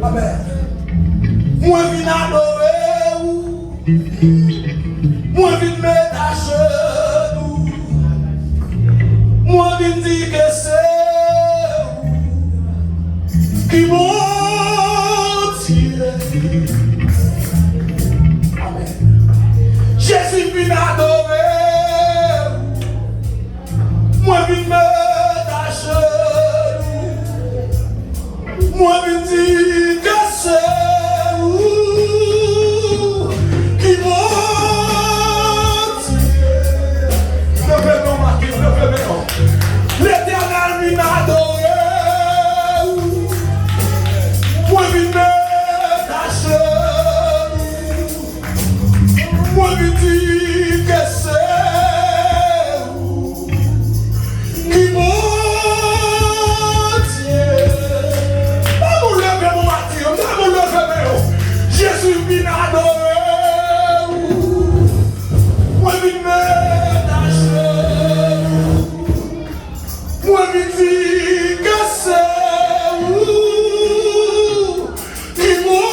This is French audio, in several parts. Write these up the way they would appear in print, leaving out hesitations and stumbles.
Amen. Moi, je viens adorer. Moi, je viens mettre à genoux. Moi, je viens dire que c'est qui m'ont tiré. Amen. Jésus vient adorer. Moi, je viens mettre à genoux. Moi, je viens dire que c'est qui m'ont tiré. Levez-nous, Martin, levez-nous. L'Éternel vient adorer. Moi, je viens mettre à genoux. Moi, je viens dire que c'est qui m'ont tiré. Jésus vient adorer. Moi, je viens mettre à genoux. Moi, je dis que c'est qui m'ont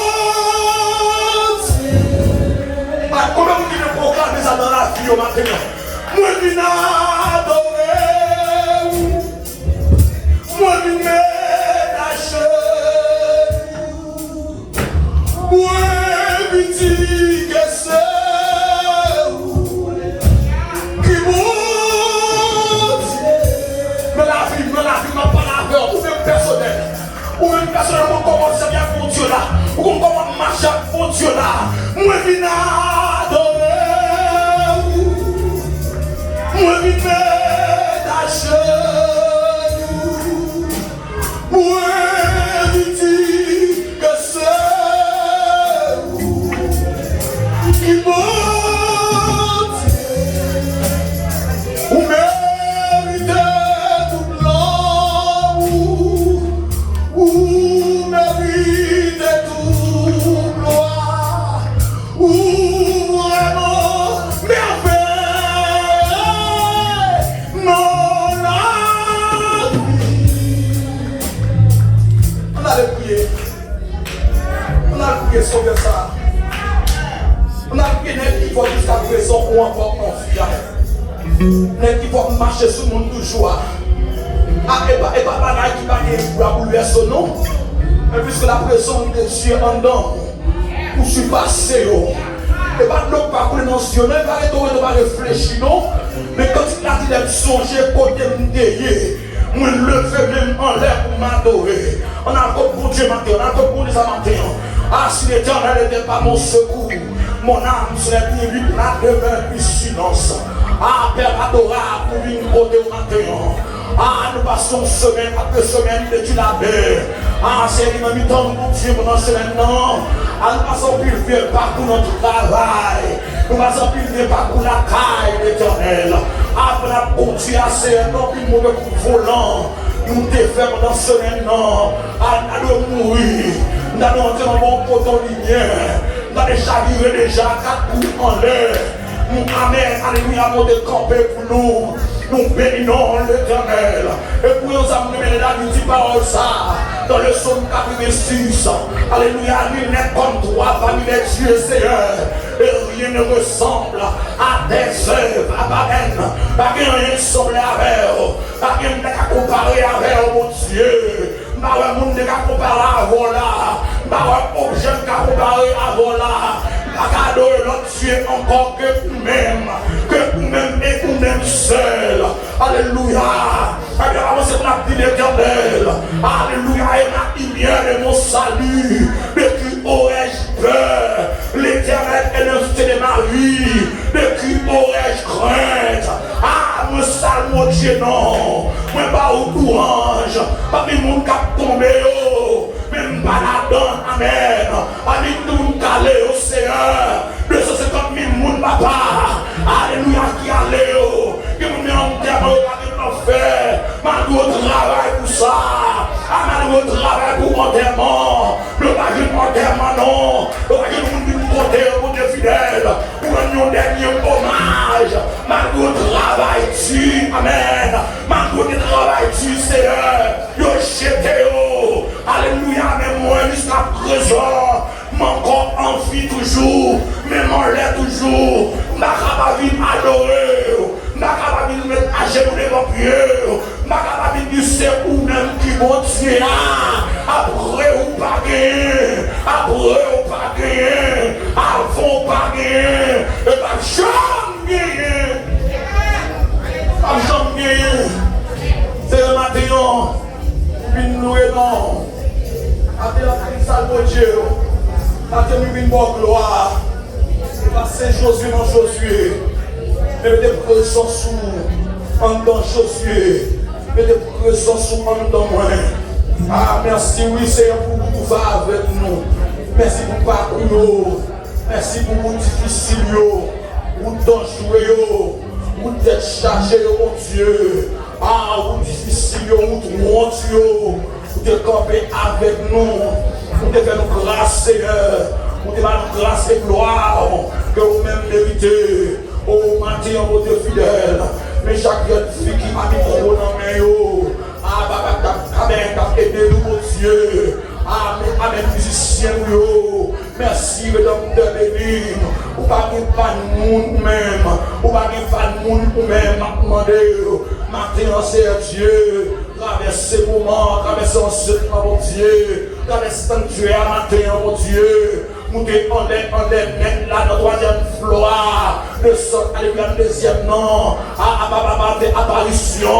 tiré. Comment vous dites proclamer ça dans la vie maintenant? Moi, je viens adorer. Moi, je viens mettre à genoux. Moi, je dis que c'est qui m'ont tiré. Mais la vie n'a pas la peur, ou même personnel. Ou même personnellement, comment ça vient pour Dieu là. Ou comment marcher pour Dieu là. Moi, je viens adorer. Moi, je viens mettre à genoux. Moi, je dis que c'est qui m'ont tiré. Ou méritez toute l'amour. Ou méritez toute gloire. Ou vraiment merveille. Non, la vie. On a prié. On a prié sur ça. On a prié qui va jusqu'à présent ou encore confiant. Qui va marcher sur le monde toujours. Et pas bagaille qui va bouleverser son nom. Mais puisque la présence de Dieu en dedans, pour surpasser. Et pas de l'autre parcours dans ce Dieu, même pas de réfléchir, non. Mais quand il a dit d'être songé, côté m'déyer, moi le fais même en l'air pour m'adorer. On a encore pour Dieu matin, on a encore pour Dieu matin. Ah, si l'Éternel n'était pas mon secours, mon âme serait bien là demeure plus silence. Ah, Père adorable, pour une côté au matin. Ah, nous passons semaine après semaine de tu la paix. Ah, c'est une mi-temps pour Dieu pendant semaine, non. Ah, nous passons plus vieux parcours notre travail. Nous passons plus vieux parcours la caille l'Éternel. Ah, pour la continuer à faire non plus mauvais coup volant. Nous te faisons pendant semaine, non. Ah, nous allons mourir. Nous allons entrer dans mon poteau lumière. Nous allons chavirer déjà 4 coups en l'air. Amen, alléluia, mon décampé pour nous. Nous bénissons l'Éternel. Et pour nous amener la vie parole ça. Dans le psaume 86. Alléluia, nul n'est comme toi parmi les dieux, Seigneur. Et rien ne ressemble à tes œuvres, à ta haine. Pas rien ne semble avec eux. Pas rien ne comparer avec mon Dieu. Pas un monde ne comparer à voilà. Pas un objet ne comparer à voilà. Pas l'autre Dieu encore que vous-même. Que vous-même et vous-même seul. Alléluia. Avant c'est qu'on a dit l'Éternel. Alléluia. Et la lumière de mon salut. De qui aurais-je peur? L'Éternel est l'invité de ma vie. De qui aurais-je crainte? Ah, me salve mon Dieu, non. Moi, pas au courage. Pas de monde qui a tombé. Même pas la donne. Amen. Avec tout le monde calé au Seigneur. 250 000 monde, papa. Alléluia, qui allait. Que vous mettez en terre, faire. Malgré au travail pour ça. Malgré au travail pour enterrement. Le bagage enterrement, non. Le bagage de côté pour des fidèles. Pour un dernier hommage. Malgré au travail, tu. Amen. Malgré au travail, tu, Seigneur. Yo, jeté. ma capable de c'est ou même qui bon Dieu après ou pas gagner, après ou pas gagner, avant pas gagner, et pas jamais gagner. Pas jamais gagner. C'est le matin, une louer non. Après la salle de Dieu, après une bonne gloire. Et pas Saint-Josué dans Josué. Mais des présents sous en dans Josué. Mais des présents sous en dans moi. Ah, merci, oui, Seigneur, pour vous faire avec nous. Merci pour parcours. Merci pour vous difficile. Vous dangereux. Vous êtes chargé, mon Dieu. Ah, vous difficile, vous Dieu. Vous êtes campé avec nous. Vous devez nous grâce, Seigneur. Vous devez nous grâce et gloire que vous-même méritez. Oh, matin, mon Dieu fidèle. Mais chaque fille qui m'a mis trop dans mes mains. Ah, papa, t'as aidé nous, mon Dieu. Amen, musicien, merci, mesdames, de bénir. Ou pas de monde même. Ou pas de monde même. Matin, c'est Dieu. Traversez ce moment, traversez enseignement, mon Dieu. Traversez sanctuaire, matin, mon Dieu. Montez en l'air, mettre là, dans la troisième floire. Le sol, allez, le deuxième nom. Apparition.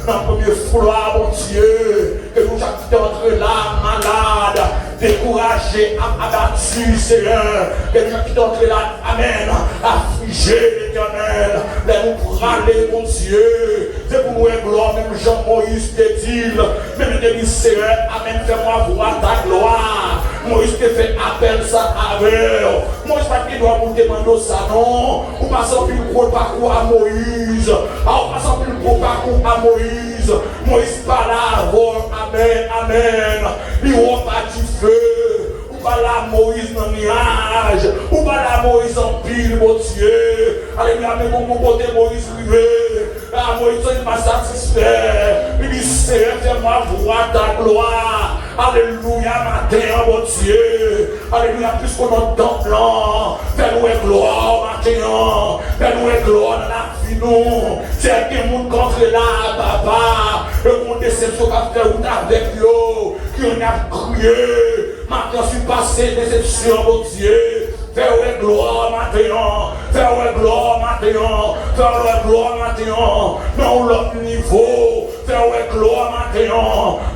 Dans le premier floire, mon Dieu. Que nous achetons entre là, malade, découragé, abattu, Seigneur. Que nous achetons entre là, amen, affligé, l'éternel. Mais nous râler, mon Dieu. C'est pour nous gloire, même Jean-Moïse te dit, même le Seigneur, amen, fais-moi voir ta gloire. Moïse te fait appel ça avec. Moïse pas qui doit vous demander ça, non. Ou passons plus le gros parcours à Moïse. Ou passons plus le gros parcours à Moïse. Moïse pas là, amen, amen. Il va pas du feu. Ou pas là, Moïse dans le nuage. Ou pas là, Moïse en pile, mon Dieu. Alléluia, mais mon côté Moïse privé. Ah, Moïse, il m'a satisfait. Il dit, Seigneur, fais-moi voir ta gloire. Alléluia, matin, mon Dieu. Alléluia, puisqu'on entend plan. Fais-nous gloire, matin. Fais-nous gloire dans la vie, nous. C'est qui monde contre là, papa. Le monde déception va faire route avec eux. Qui on a crié. Maintenant, je suis passé déception, mon Dieu. Fais-nous gloire, matin. Fais-nous gloire, matin. Fais-nous gloire, matin. Dans l'autre niveau. Fais-nous gloire, matin.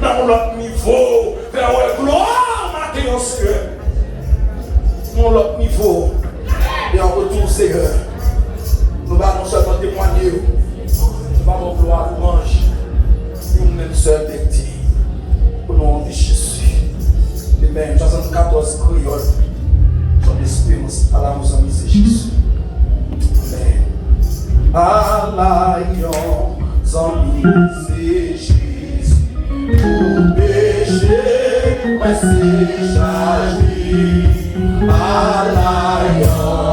Dans l'autre niveau. Fais-nous gloire, matin, Seigneur. Dans l'autre niveau. Et en retour, Seigneur. Nous allons non seulement témoigner. Nous allons gloire, louange. Nous-mêmes seuls bénis. Au nom de Jésus. Amen. 74 créoles. Son espérance à la nous amis, c'est Jésus. Amen. À l'alliance amis, c'est Jésus. Tout péché, mais c'est chargé. À l'alliance,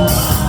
Oh,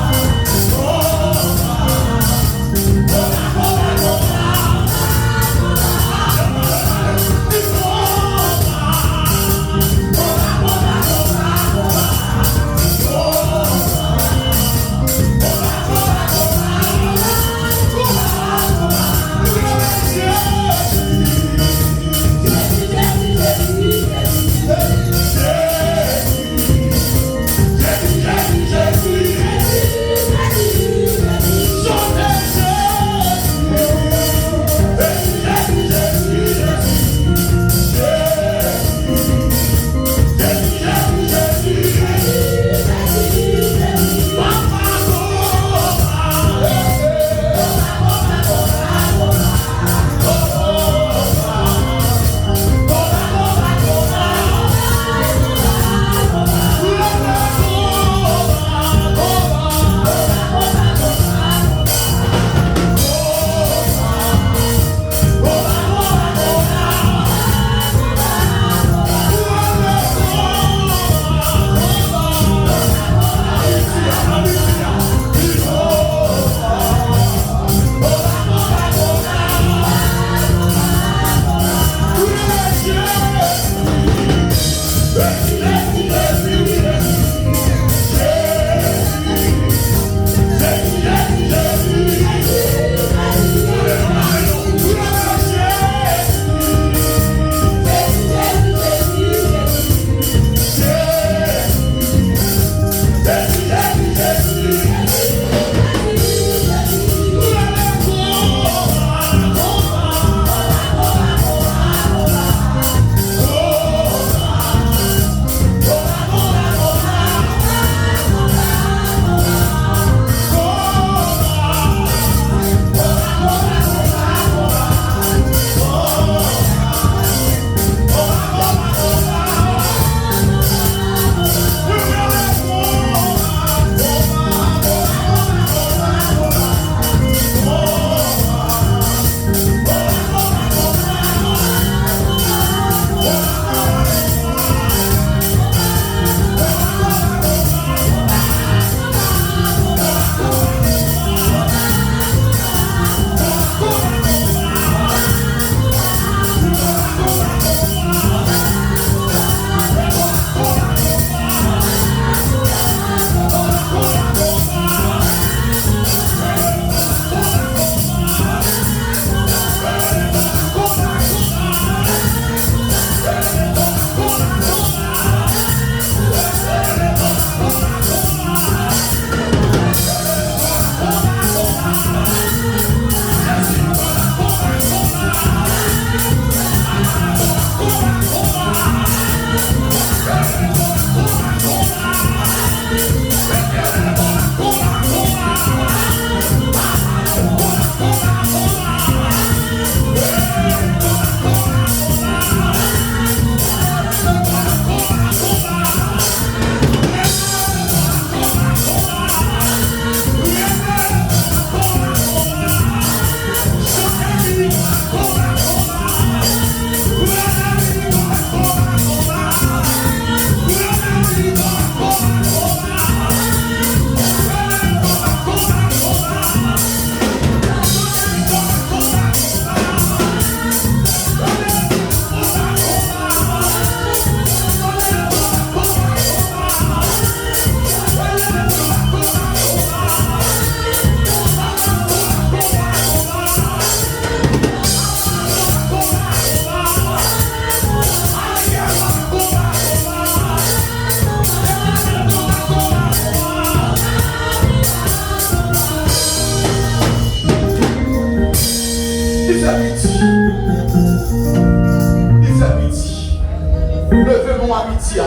l'amitié.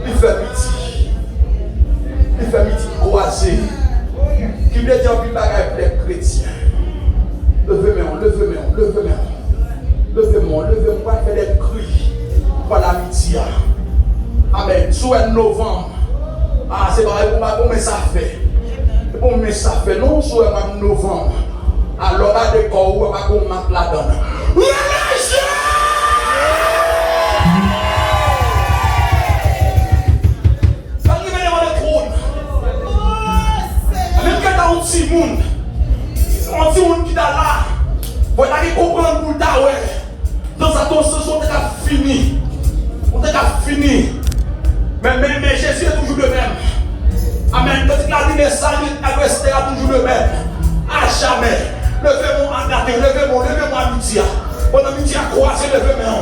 Il fait midi. Il fait midi croisé. Qui veut dire qu'il bagaille pour les chrétiens. Levez-moi, levez-moi, levez-moi. Levez-moi, levez-moi, faire des cris pour l'amitié. Amen. Soit novembre. Ah, c'est vrai, mais ça fait. Bon, mais ça fait. Non, soit novembre. Alors, à des corps, on va mettre là-dedans. Un petit monde qui est là, vous allez comprendre pour ta ouais. Dans sa construction, on est fini. On est fini. Mais Jésus est toujours le même. Amen. Quand il a dit les saluts, il restera toujours le même. À jamais. Levez-moi en gâté, levez-moi amitié. Bonne amitié à croiser, levez-moi.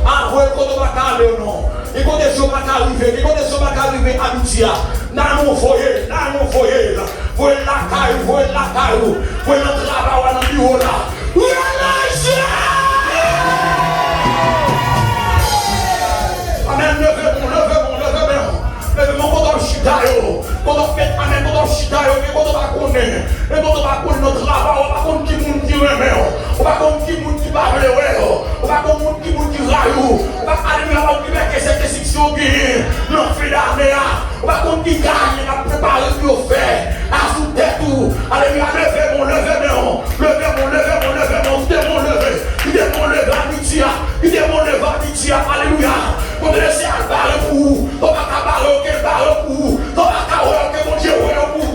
Ah, vous quand on va aller ou non. Il y a des choses qui arrivent, il y a des choses qui arrivent, amitié. Dans mon foyer, vous êtes la caille, vous êtes le travail, dans le bureau là. Amen, levez-moi, quand on chita, quand on fait, amen, quand on chita, quand on va connaître, et quand on va connaître notre travail, on va connaître qui monde qui remet, on va connaître qui monde qui parle, on va connaître qui monde qui raille, on va aller à l'occuper que cette section qui est, l'on fait d'année, on va connaître qui gagne, on va préparer ce qu'on fait, à sous tête tout, allez, levez-moi, amitié, alléluia, on va laisser à barrer pour, on va barrer auquel barrer pour, on va carrer auquel mon Dieu pour,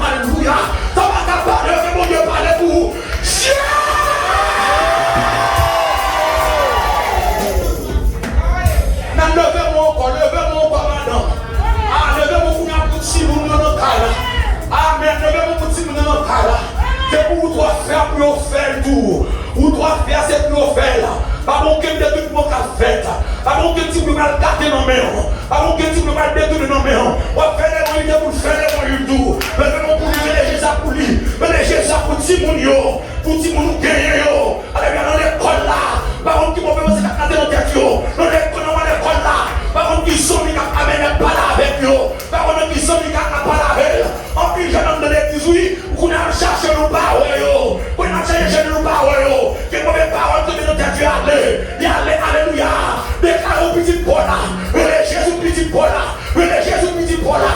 alléluia, on va barrer auquel mon Dieu parle pour, levez-moi encore maintenant, ah, levez-moi pour un petit monde dans notre cas, amen, levez-moi pour un petit monde dans notre cas, c'est pour vous trois faire pour faire tout, vous trois faire c'est pour faire là. Pas bon que de tout monde a fait. Pas bon que tu peux mal garder dans mes mains. Pas bon que tu peux mal détourner dans mes mains. On va faire les moyens pour faire les moyens tout. Mais non pour lui mélanger ça pour lui. Mélanger ça pour Timon yo. Pour Timon gagner yo. Allez bien dans l'école là. Par contre qui vont faire ça dans tête yo. Dans l'école là. Par contre qui sont mis à amener pas là avec yo. Par contre qui sont mis à pas là avec. En plus je donne de l'église oui. Qu'on a cherché nos paroles yo. Qu'on a cherché nos paroles yo. Que mauvais paroles que de notre tête yo. Alléluia. Déclare au petit Paul là. Relais Jésus petit Paul là. Relais Jésus petit Paul là.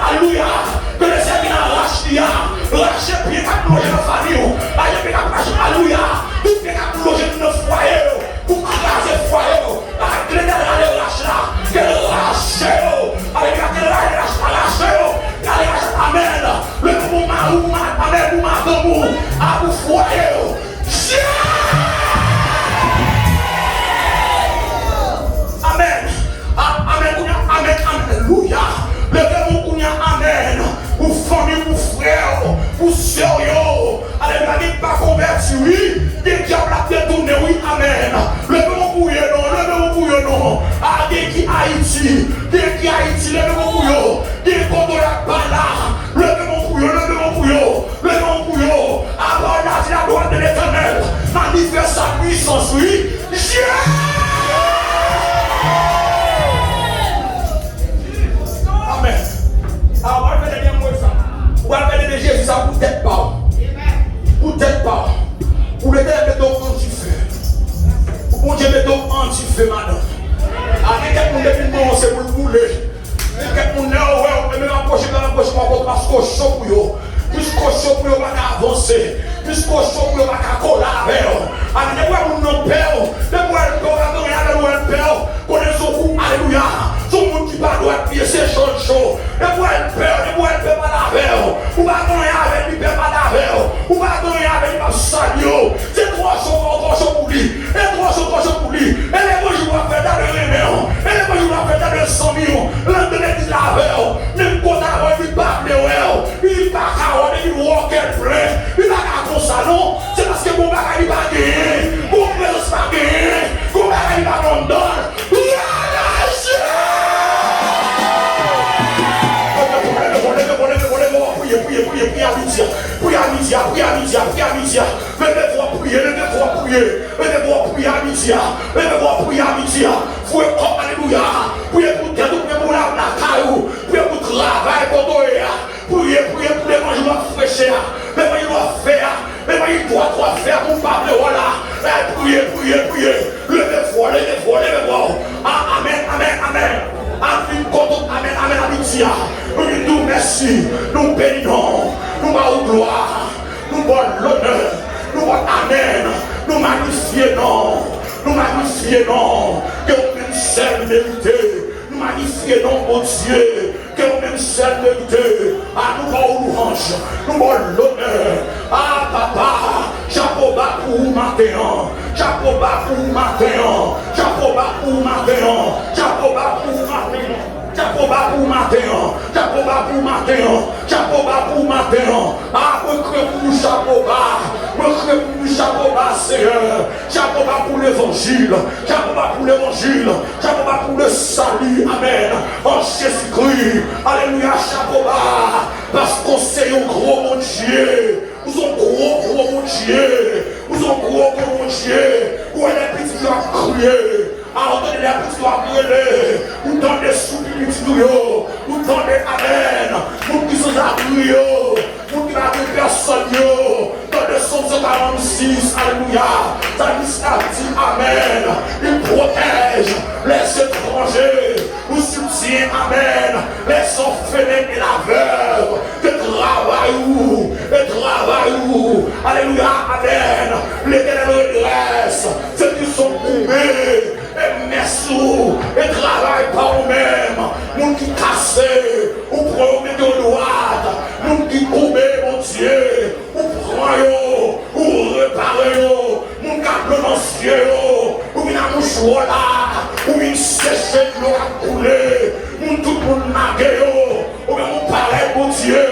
Alléluia. Que le Seigneur arrache pied à plonger dans la famille. Alléluia. Tout pied à plonger dans le foyer. Pour craser le foyer. Que le Seigneur arrache là. Que le rache. Alléluia. Que le arrache. Amen. Le pour amen. Pour ma d'amour. À vous foyer. Amen. Amen. Alléluia. Levez-moi qu'on y a amen. Pour famille, pour frère, pour soeur, allez, pas converti, oui. Des diables à détourner, oui, amen. Levez-moi pour y non. Ah, des qui Haïti, levez-moi pour yo. Des contre la bala. Levez-moi pour yo. Avant la droite de l'éternel. Manifeste sa puissance, oui. Amen. Alors, on va faire des liens comme ça. On va faire des Jésus, ça pour tête pas. Pour tête pas. Pour le tête de anti-feu. Pour Dieu de anti-feu, madame. Avec quelqu'un depuis le c'est pour le bouler. Quelqu'un est même approché, parce qu'on chaud pour eux. Puisqu'on chaud pour eux, on va avancer. Puisqu'on chaud pour eux, on va collaborer. Avec des fois, on n'a pas. Des fois, on a peur. On est son coup, alléluia. Tout le monde qui va doit pied, c'est chaud. Des fois, elle peur pas la veille. On va gagner avec lui, pas la veille. On va gagner avec lui, pas salio. C'est trop chaud pour lui. Et trop chaud pour lui. Et les mots, je vais faire dans le réveil. Et les mots, je vais faire dans le 100 millions. L'un de l'église la veille. Même quand on a vu pas, il pas prier, levez-vous à prier, levez-vous à prier à midi, levez-vous à prier à midi. Fouez comme alléluia. Priez pour tête, priez pour la caillou, priez pour travail, pour toi. Priez pour l'évangile de fraîcheur, l'évangile de faire, l'évangile doit faire pour parler, voilà. Priez. Levez-vous. Amen. Amen, amitié. Nous merci, nous bénissons, nous avons gloire, nous avons l'honneur, nous avons amen, nous magnifions, que vous-même seul mérité. Nous magnifions mon Dieu, que vous-même seul mérité. Nous avons louange, nous avons l'honneur. Papa, chapeau bas pour matin, chapeau bas pour matin. Chapeau bas, Seigneur. Chapeau bas pour l'évangile. Chapeau bas pour le salut. Amen. En Jésus-Christ. Alléluia. Chapeau bas. Parce qu'on sait un gros mon Dieu. Nous sommes gros mon Dieu. Où est les petits qui ont crié? Entendez les petits qui ont crié. Nous donnons des souvenirs. Nous donnons des amen. Nous qui sommes à crier. Nous qui n'avons personne. Dans le Somme 146. Alléluia. Ça dit amen. Il protège les étrangers. Nous soutient amen. Les orphelins et la veuve. Que travaillons. Alléluia, amen. L'Éternel redresse ceux qui sont coupés. Et merci, et travaille par nous-mêmes. Nous qui cassent, nous prenons de droite. Nous qui coupés, mon Dieu. Nous prenons, nous réparons. Nous qui appelons nos cieux. Nous qui nous jouons là. Nous qui séchons l'eau à couler. Nous tout le monde naguer. Nous parlons, mon Dieu.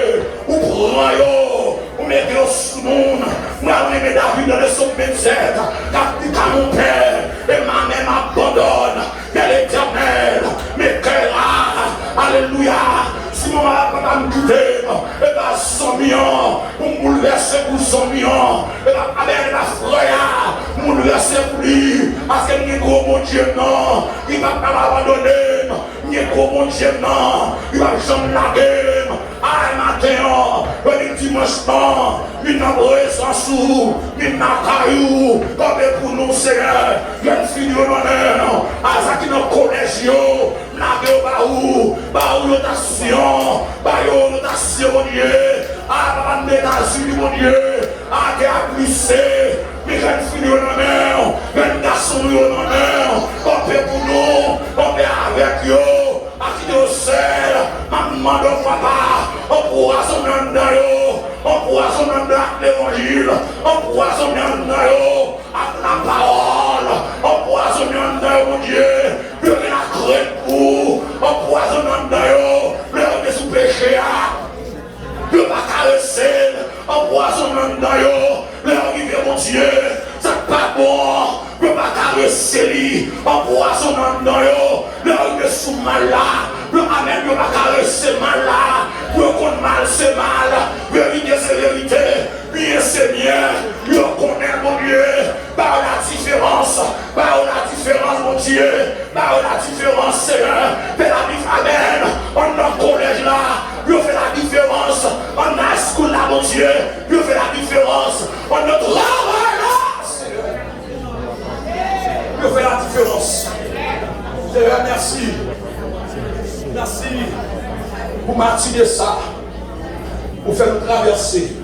Nous prenons. Nous mettons sous nous. Nous avons aimé David dans le Somme 27. Car mon père et ma mère m'abandonne. Quel éternel m'éclairera. Alléluia. Si mon mari va me quitter, et bien 100 millions, pour me bouleverser pour 100 millions, et bien avec ma frère, pour me bouleverser pour lui, parce que n'y gros mon Dieu non, il va pas m'abandonner, n'y gros mon Dieu non, il va jamais laguer, matin, le dimanche non, il n'a pas sous, il n'a pas eu, comme pour nous Seigneur, il y a une fille de l'honneur, à ça qui nous collège, laguer au baou, notation, mon Dieu, à la ménage, mon Dieu, à qui glissé, mais une fille de l'honneur, un garçon de l'honneur, on fait pour nous, on fait avec eux, à qui nous sert, maman de papa, on poisonne dans eux, on poisonne dans l'évangile, on poisonne dans eux, avec la parole, on poisonne dans eux, mon Dieu, plus rien à craindre pour, on poisonne dans eux, leur de sous péché, plus pas caresser, on poisonne dans eux, leur rivière, mon Dieu, c'est pas bon, plus pas caresser lui, on poisonne dans eux, leur de sous mal là, plus amen, plus pas caresser mal là, plus qu'on mal c'est mal, vérité c'est vérité, bien c'est bien, plus qu'on est mon Dieu, par la différence, mon Dieu, par la différence, Seigneur, fais la différence, amen, on a collège là, plus fait la différence, on a school là, mon Dieu, plus fait la différence, on a travail là, Seigneur, plus fait la différence, Seigneur, merci. Merci pour m'attirer ça, pour faire nous traverser.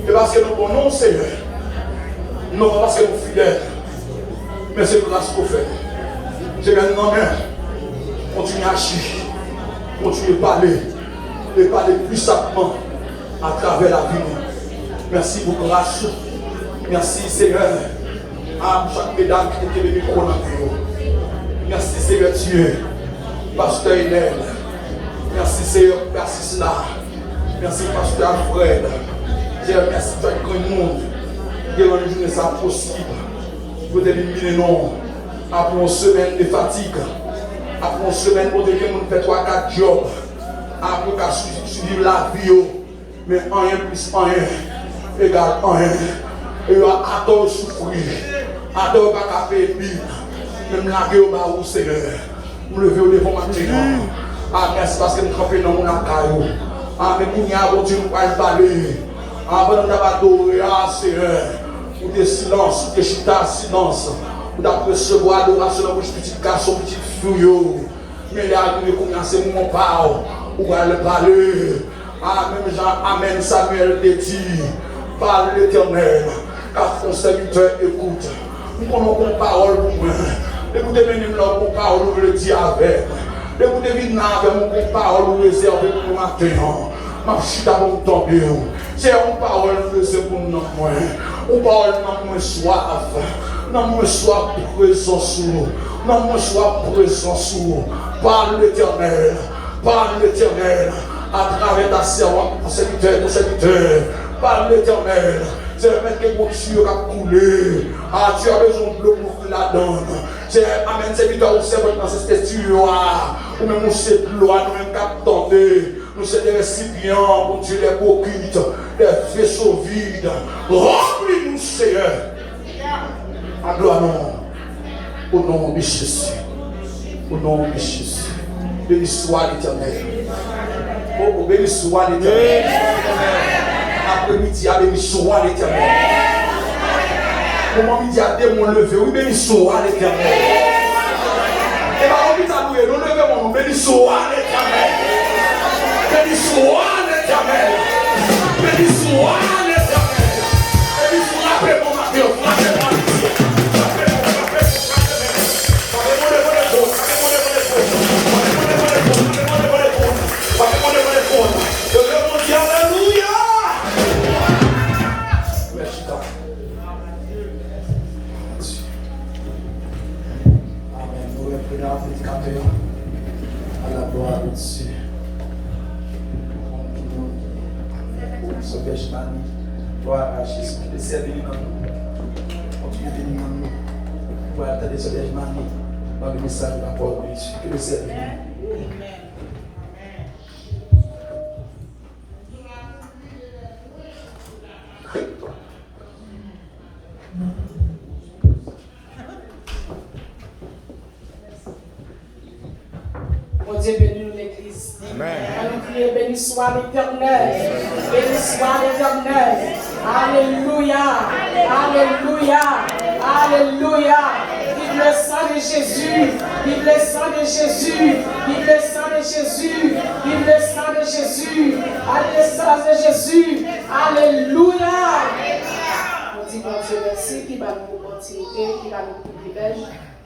Et parce que nous connaissons, Seigneur, non pas parce que nous sommes fidèles, mais c'est grâce qu'on fait. Seigneur, non, mais continue à agir, continue à parler, et parler puissamment à travers la vie. Merci pour grâce. Merci, Seigneur, à chaque mesdames qui était venu pour nous. Merci, Seigneur Dieu. Pasteur Hélène, merci Seigneur, merci cela. Merci Pasteur Alfred. Seigneur, merci pour tout le monde. Que l'on journée ça possible. Pour éliminer non. Après une semaine de fatigue. Après une semaine pour que l'on fait 3-4 jobs. Après qu'on suivre la vie. Mais rien plus rien égale rien. Et adore souffrir. Adore pas payer mille. Même la gueule au Seigneur. Nous levons devant maintenant. Amen. C'est parce que nous campons dans mon caillou. Amen. Nous avons Dieu nous parler. Avant d'adorer, Seigneur. Ou des silences, ou des chita silence. Ou d'apercevoir l'adoration dans votre petit garçon, petit fille. Mais il a arrivé combien c'est mon parole. Ou va le parler. Amen. Amen. Samuel te dit. Parle l'Éternel. Car ton serviteur écoute. Nous connaissons une parole pour moi. Écoutez, même là, mon parole, nous le dire avec. Écoutez, venez avec mon parole, nous réserver pour maintenant. Ma chute à mon tomber. C'est une parole que pour nous. Une parole dans mon soif. Dans mon soif présent sous nous. Dans mon soif présent sous nous. Parle l'Éternel. Parle l'Éternel. À travers ta servante, ton serviteur. Parle l'Éternel. C'est le maître que mon Dieu a coulé. Ah, tu as besoin de l'eau pour la donne. C'est Amen, c'est victoire au servant dans cette histoire. Ou même nous c'est gloire, nous même captandés. Nous sommes des récipients, mon Dieu, des coquites, des vaisseaux vides. Remplis-nous, Seigneur. À gloire, non. Au nom de Jésus. Au nom de Jésus. Béni soit l'Éternel. Oh, béni soit l'Éternel. Après-midi, béni soit l'Éternel. Comment midi à démon levé, oui, béni soit l'Éternel. Et bien, on dit à nous, nous levons mon nom, béni soit l'Éternel. Béni soit l'Éternel. Béni soit l'Éternel. Et puis, frappez mon matin, frappez mon matin. À la gloire de Dieu. Gloire à Jésus. Que le Seigneur bénisse nous. Continue de bénir nous. Pour attendre ce lèvement dans le message de la parole de Dieu. Que le Seigneur bénisse. Mon Dieu bénit nous l'église. Allons crier, béni soit l'Éternel. Béni soit l'Éternel. Alléluia. Alléluia. Alléluia. Vive le sang de Jésus. Vive le sang de Jésus. Vive le sang de Jésus. Vive le sang de Jésus. Allez, le sang de Jésus. Alléluia. On dit bon Dieu merci qui va nous opportunité, qui va nous privilège.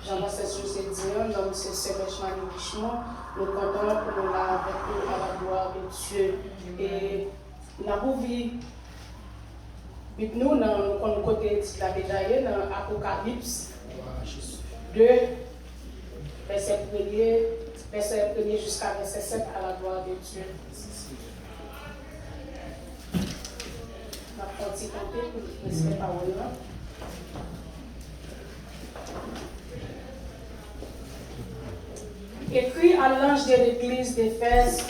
Jean-Baptiste José Dion, donc c'est Sébastien Richemont. Nous comptons pour nous là avec nous à la gloire de Dieu. Et nous avons vu, nous, nous côté de la détaillée dans Apocalypse 2, verset 1er jusqu'à verset 7 à la gloire de Dieu. Nous avons compté pour nous laisser la parole là. Écrit à l'ange de l'église d'Éphèse,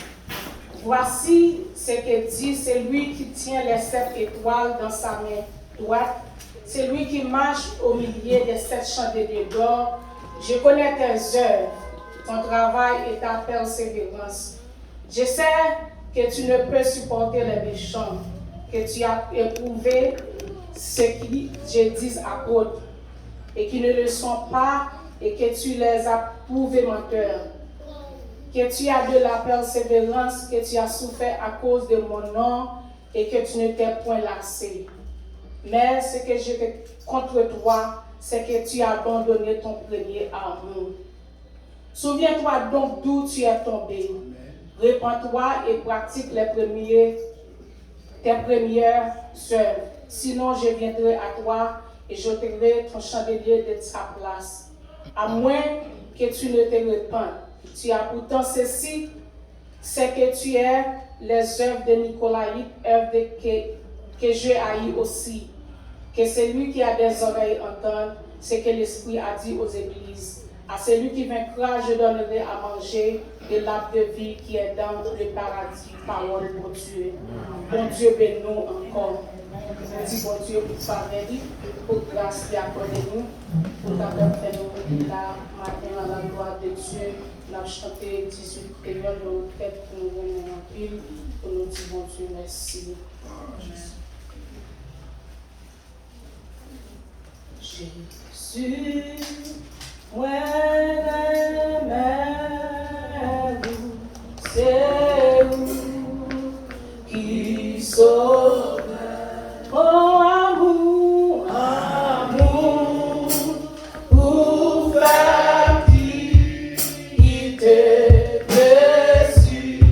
voici ce que dit celui qui tient les 7 étoiles dans sa main droite, celui qui marche au milieu des 7 chandeliers d'or. Je connais tes œuvres, ton travail et ta persévérance. Je sais que tu ne peux supporter les méchants, que tu as éprouvé ce qui je dis à d'autres, et qui ne le sont pas, et que tu les as prouvés menteurs, que tu as de la persévérance, que tu as souffert à cause de mon nom, et que tu ne t'es point lassé. Mais ce que je fais contre toi, c'est que tu as abandonné ton premier amour. Souviens-toi donc d'où tu es tombé. Répands-toi et pratique tes premières œuvres. Sinon, je viendrai à toi et j'ôterai ton chandelier de sa place. À moins que tu ne te répandes. Tu as pourtant ceci, c'est que tu es les œuvres de Nicolaïte, œuvres que je haïs aussi. Que celui qui a des oreilles entende ce que l'Esprit a dit aux églises. À celui qui vaincra, je donnerai à manger de l'arbre de vie qui est dans le paradis. Parole pour Dieu. Bon Dieu, bénis-nous encore. Merci bon Dieu pour faveur, pour grâce qui accorde nous, pour t'avoir fait nous là matin à la gloire de Dieu. Nous avons chanté 18 prières de retraite pour nous venir en pile, pour nous dire bon Dieu merci. Jésus, moi c'est vous qui sauve mon amour, amour, pour faire qui te blessure,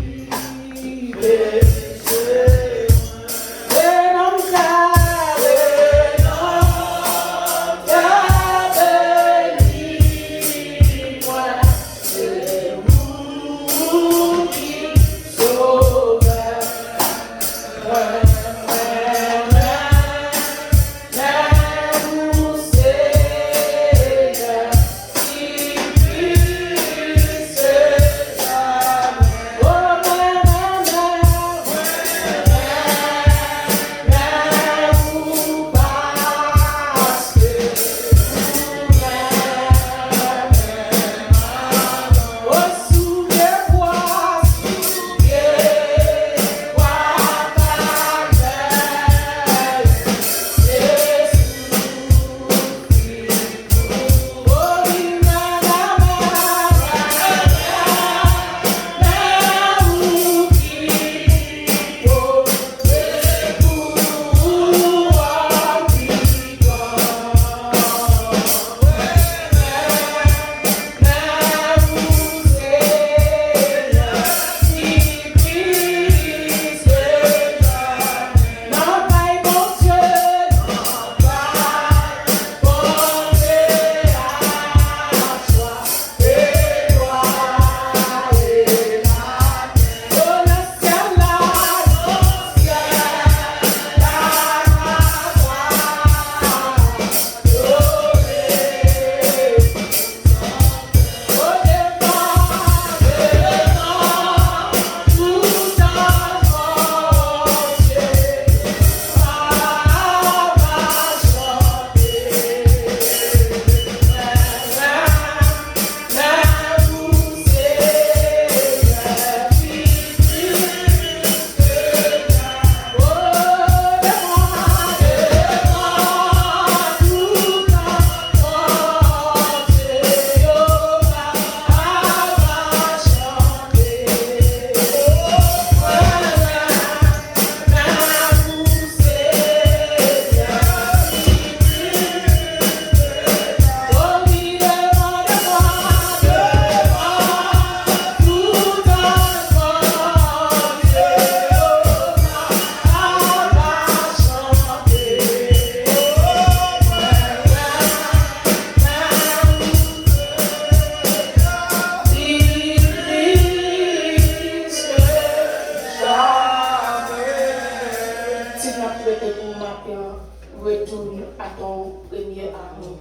retourne à ton premier amour.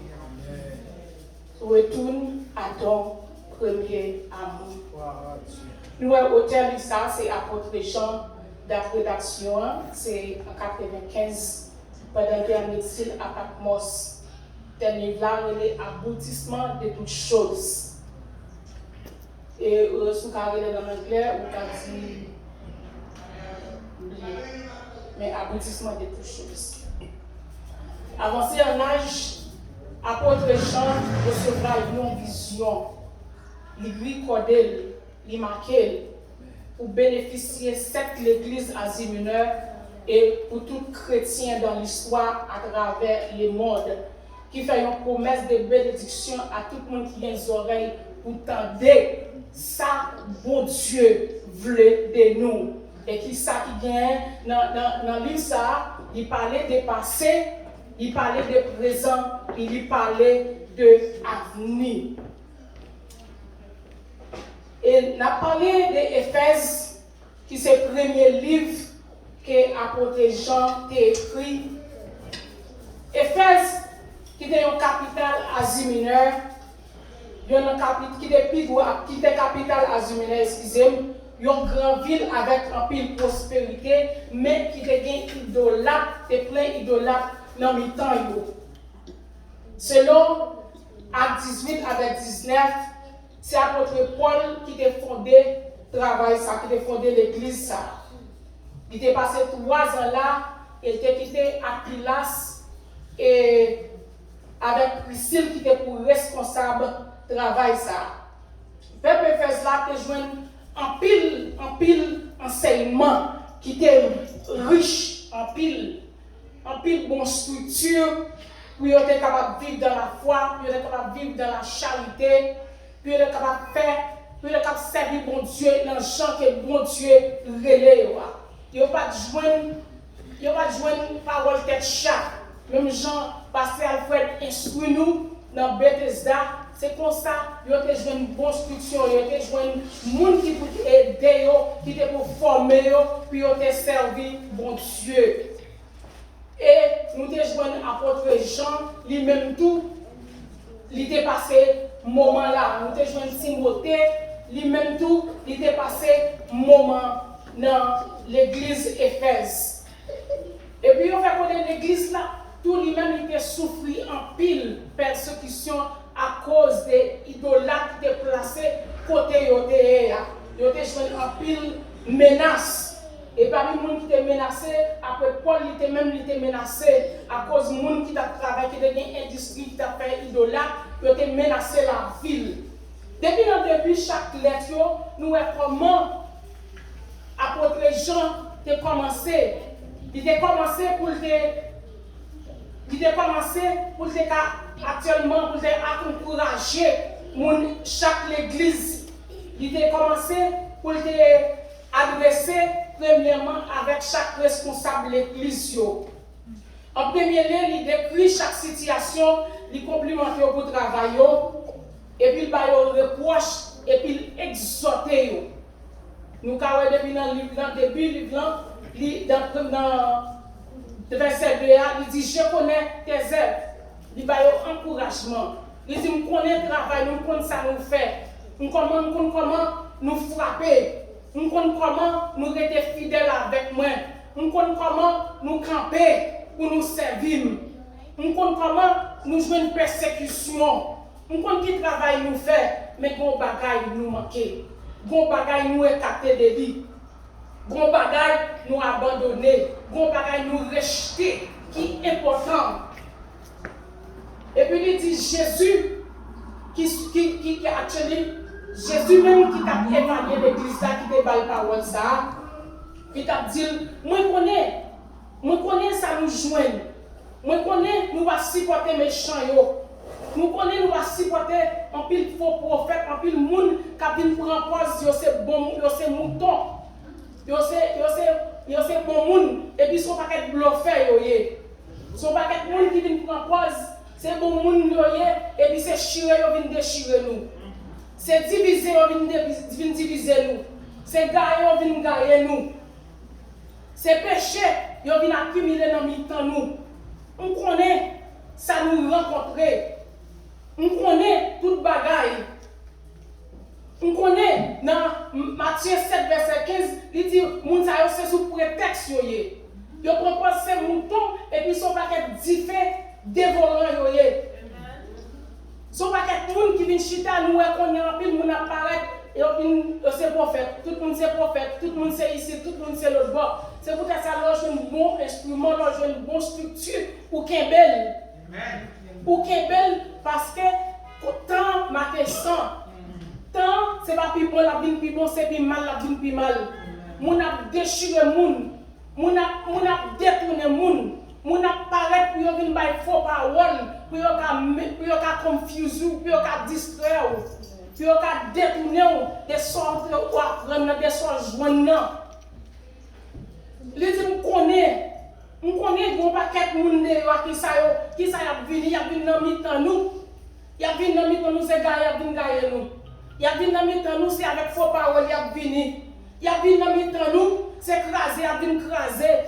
Retourne à ton premier amour. Nous, auteur de ça, c'est Apôtre Jean d'introduction, c'est en 95, pendant que la médecine à Patmos. Dernier là, l'aboutissement de toutes choses. Et sous carré dans l'anglais, on a dit, mais aboutissement de toutes choses. Avancé en âge, Apôtre Jean recevra une vision, lui codé, lui marqué, pour bénéficier cette l'église Asie mineure et pour tout chrétien dans l'histoire à travers le monde, qui fait une promesse de bénédiction à tout le monde qui a les oreilles pour entendre ça, bon Dieu voulait de nous. Et qui ça qui vient dans le livre ça, il parlait de passé, il parlait de présent, il parlait de avenir. Et on a parlé d'Éphèse, qui c'est le premier livre que l'apôtre Jean a écrit. Éphèse, qui est une capitale Asie mineure, qui est capitale Asie mineure, excusez-moi, une grande ville avec un pile prospérité, mais qui devient idolâtre, et plein idolâtre dans le temps. Selon Actes 18 avec 19, c'est l'apôtre Paul qui a fondé le travail, ça, qui a fondé l'église. Ça. Il est passé 3 ans là, il était quitté Aquilas et avec Priscille qui était pour responsable du travail. Ça. Le peuple Éphèse là, il a joué en pile enseignement qui était riche, en pile bonne structure. Puis on est capable de vivre dans la foi, puis on est capable de vivre dans la charité, puis on est capable de faire, puis on est capable de servir bon Dieu dans le champ que bon Dieu relève. Il n'y a pas de joindre parole tête chat. Même Jean, pasteur Alfred instruit nous dans Bethesda, c'est comme ça, il y a une bonne structure, il y a des gens qui pour aider, qui pour former, puis ils ont servi bon Dieu. Et nous avons apôtre Jean, lui-même tout, il était passé moment là. Nous avons Timothée, lui-même tout, il était passé moment dans l'église Éphèse. Et puis on fait connaître l'église là, tout lui-même il était souffri en pile persécution à cause des idolâtres déplacés côté yoté. Il était en pile menace. Et parmi les gens qui étaient menacés, après Paul était menacé à cause des gens qui travaillé, qui étaient dans l'industrie, qui ont fait idolâtre, ils étaient menacés la ville. Depuis le début, chaque lettre, nous voyons comment l'apôtre Jean a commencé. Il a commencé pour actuellement pour encourager chaque église. Il a commencé pour adresser premièrement avec chaque responsable de l'église. En premier lieu, il décrit chaque situation, il complimente pour travail, et puis il va reproche, et puis il exhorte. Nous avons depuis dans le début du livre, dans le verset 2, il dit je connais tes œuvres. Il va y encouragement. Il dit je connais le travail, nous connaissons ça nous fait. Nous connaissons comment nous frapper. Nous connaissons comment nous rester fidèles avec moi. Nous connaissons comment nous camper pour nous servir. Nous connaissons comment nous jouer une persécution. Nous connaissons quel travail nous fait, mais bon bagaille nous manquer. Bon bagaille nous écarter de vie. Bon bagaille nous abandonner. Bon bagaille nous rejeter. Qui est important. Et puis il dit Jésus qui actuellement Jésus même qui t'a évalué l'église là, qui t'a balle parole ça, qui t'a dit, moi connais ça nous joindre. Moi connais nous va supporter méchants yo. Nous connais nous va supporter en pile faux prophète, en pile monde qui vient prendre pause, yo c'est bon, yo c'est mouton. Yo c'est bon monde et puis son paquet bluffeur yo yé. Son paquet monde qui vient prendre pause, c'est bon monde yo yé et puis c'est chirer yo vient déchirer nous. C'est diviser, on vient diviser nous. C'est gagner, on vient gagner nous. C'est péché, on vient accumuler dans le temps nous. On connaît, ça nous rencontrer. On connaît toute bagaille. On connaît, dans Matthieu 7, verset 15, il dit, moun sa yo c'est sous prétexte yo yé. Yo propose ces moutons et puis son paquet diffé dévorant yo yé. Son paquet de monde qui vient chita nous et qu'on y a en pile, moun apparaît et c'est prophète. Tout le monde c'est prophète, tout le monde c'est ici, tout le monde c'est l'autre bord. C'est pour ça que un bon instrument, une bonne structure pour qu'il y ait belle. Pour qu'il y ait belle parce que tant ma sang. Tant c'est pas plus bon, la vie plus bon, c'est plus mal, la vie plus mal. Moun a déchiré moun, moun a détourné moun. Moun a paraît pour yon vin bay faux parole, pour yon ka confuse ou, pour yon ka distraire ou, pour yon ka détourner des sortes ou apprendre des sortes joignant. Les dit on connaît bon paquet moun de qui ça y vini dans mi-temps nous. Y a vini dans mi-temps nous c'est gars y vini nous. Y a vini dans mi-temps nous c'est avec faux parole y a vini. Y a vini dans mi-temps nous c'est craser y a vini craser.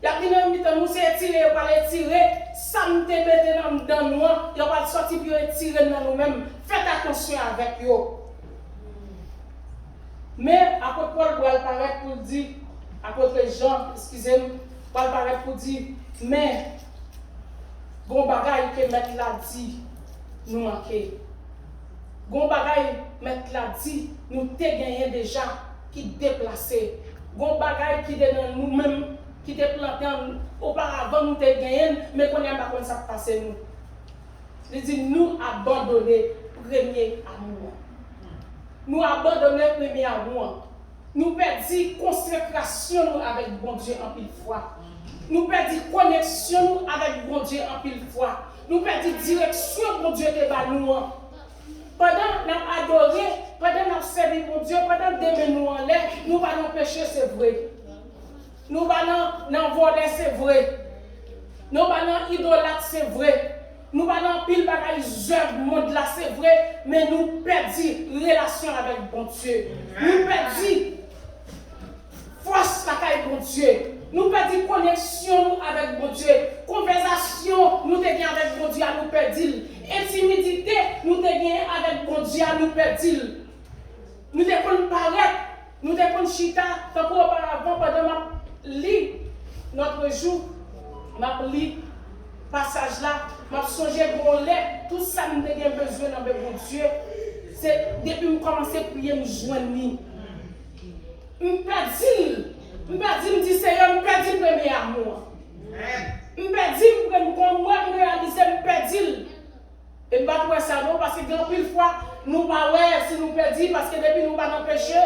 Y a vini dans mi-temps nous c'est tirer pas les tirer, ça nous te mettre dans nous, y a pas sortir puis tirer dans nous-mêmes. Faites attention avec yo. Mais apôtre Paul doit paraître pour dire, apôtre Jean, excusez-moi, doit paraître pour dire, mais bon bagaille que mettre la dit, nous manquer. Bon bagaille mettre la dit, nous te gagné déjà qui déplacé. Bon bagaille qui est dans nous-mêmes, qui te planté auparavant, nous te gagné, mais qu'on n'a pas comme ça passer nous. Il dit, nous abandonner premier amour. Nous abandonner premier amour. Nous perdons consécration avec bon Dieu en pile fois. Nous perdons connexion avec bon Dieu en pile fois. Nous perdons direction bon Dieu de nous. Pendant nous adoré, pendant nous servi bon Dieu, pendant nous nous en l'air, nous allons pécher, c'est vrai. Nous allons voler, c'est vrai. Nous allons idolâtre, c'est vrai. Nous allons pile bagaille œuvre monde là, c'est vrai, mais nous perdons relation avec bon Dieu. Nous perdons force avec bon Dieu. Nous perdons connexion avec bon Dieu. Conversation, nous avons avec bon Dieu, nous perdons. Intimité, nous avons avec bon Dieu, nous perdons. Nous devons paraître, nous devons chita, tant qu'auparavant, pendant que je lis notre jour, je lis passage là, je songe qu'on l'est, tout ça nous avons besoin dans le bon Dieu. C'est depuis que je commence à prier, je joins. Je me dis, Seigneur, je perds le premier amour. Je me réaliser, je perds. Et je ne vais pas ça non, parce que grand pile fois, nous ne pas si nous perdons, parce que depuis nous ne pas péché,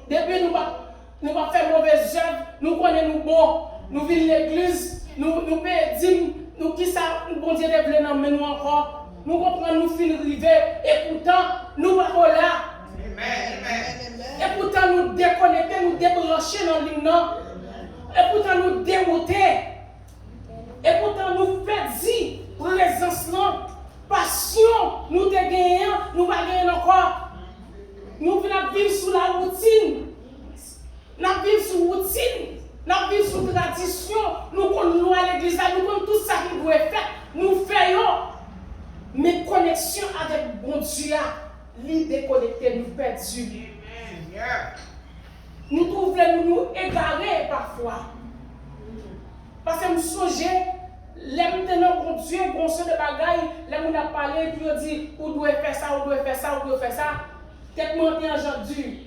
depuis nous ne pas faire mauvaise œuvre, nous connaissons nous bon, nous vivons l'église, nous perdons, nous qui ça, bon Dieu de dans mais nous encore, nous comprenons, nous finissons river, et pourtant, nous ne sommes pas là. Et pourtant, nous déconnecter, nous débrancher dans l'hymne, et pourtant, nous dérouter, et pourtant, nous perdons présence, passion, nous te gagnons, nous ne gagnons encore. Nous venons vivre sous la routine, nous vivons sous routine, nous vivons sous tradition, nous connaissons à l'église, nous connaissons tout ça qui doit être fait, nous faisons. Mais connexion avec bon Dieu, l'idée déconnectée, nous perdons. Nous trouvons nous égarés parfois. Parce que nous songeons, les tenants bon Dieu, bon Dieu de bagaille, les gens ont parlé, puis ils disent, on doit faire ça, on doit faire ça, on doit faire ça. Tête montée en jandu.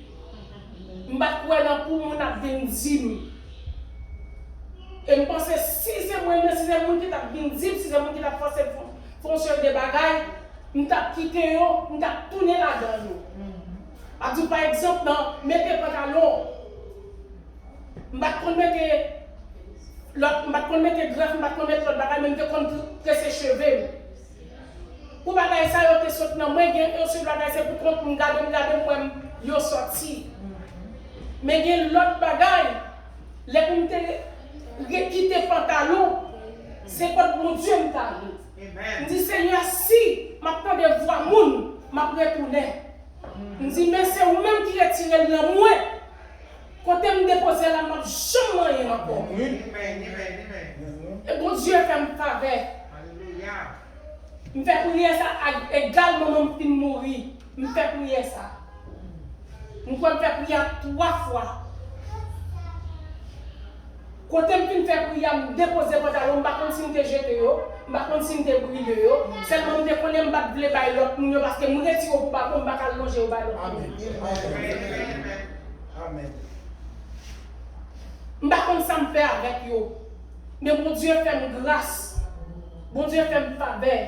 Je ne sais pas pour mon abdenzim. Et je pense que si c'est moi, si c'est moi qui t'a abdenzim, si c'est moi qui t'a forcé fonctionner des bagailles, je t'a quitté, je t'a tourné là-dedans. Par exemple, mettez pantalon. Je ne sais pas mettre l'autre, je ne sais pas mettre greffe, je ne sais pas mettre l'autre bagaille, même que ses cheveux. Pour bagaille ça, je suis sorti dans moi, je bagaille c'est pour contre me garder moi, je suis sorti. Mais il y a l'autre bagaille, les pour me quitter pantalon, c'est quand mon Dieu me parle. Je dis Seigneur, si je prends des voix moun, je vais retourner. Je dis mais c'est vous-même qui retirez le moi. Quand tu me déposes là, je ne vais jamais encore. Et bon Dieu fait me faveur. Je fais prier ça également pour mourir. Je fais prier ça. Je fais prier 3 fois. Quand je fais prier, je dépose le pantalon, je ne vais pas continuer de jeter, je ne vais pas continuer de briller. Seulement, je connais que je ne vais pas l'autre parce que je me retire pour pas longer au ballon. Amen. Je ne vais pas ça me faire avec eux. Mais mon Dieu fait une grâce. Mon Dieu fait une faveur.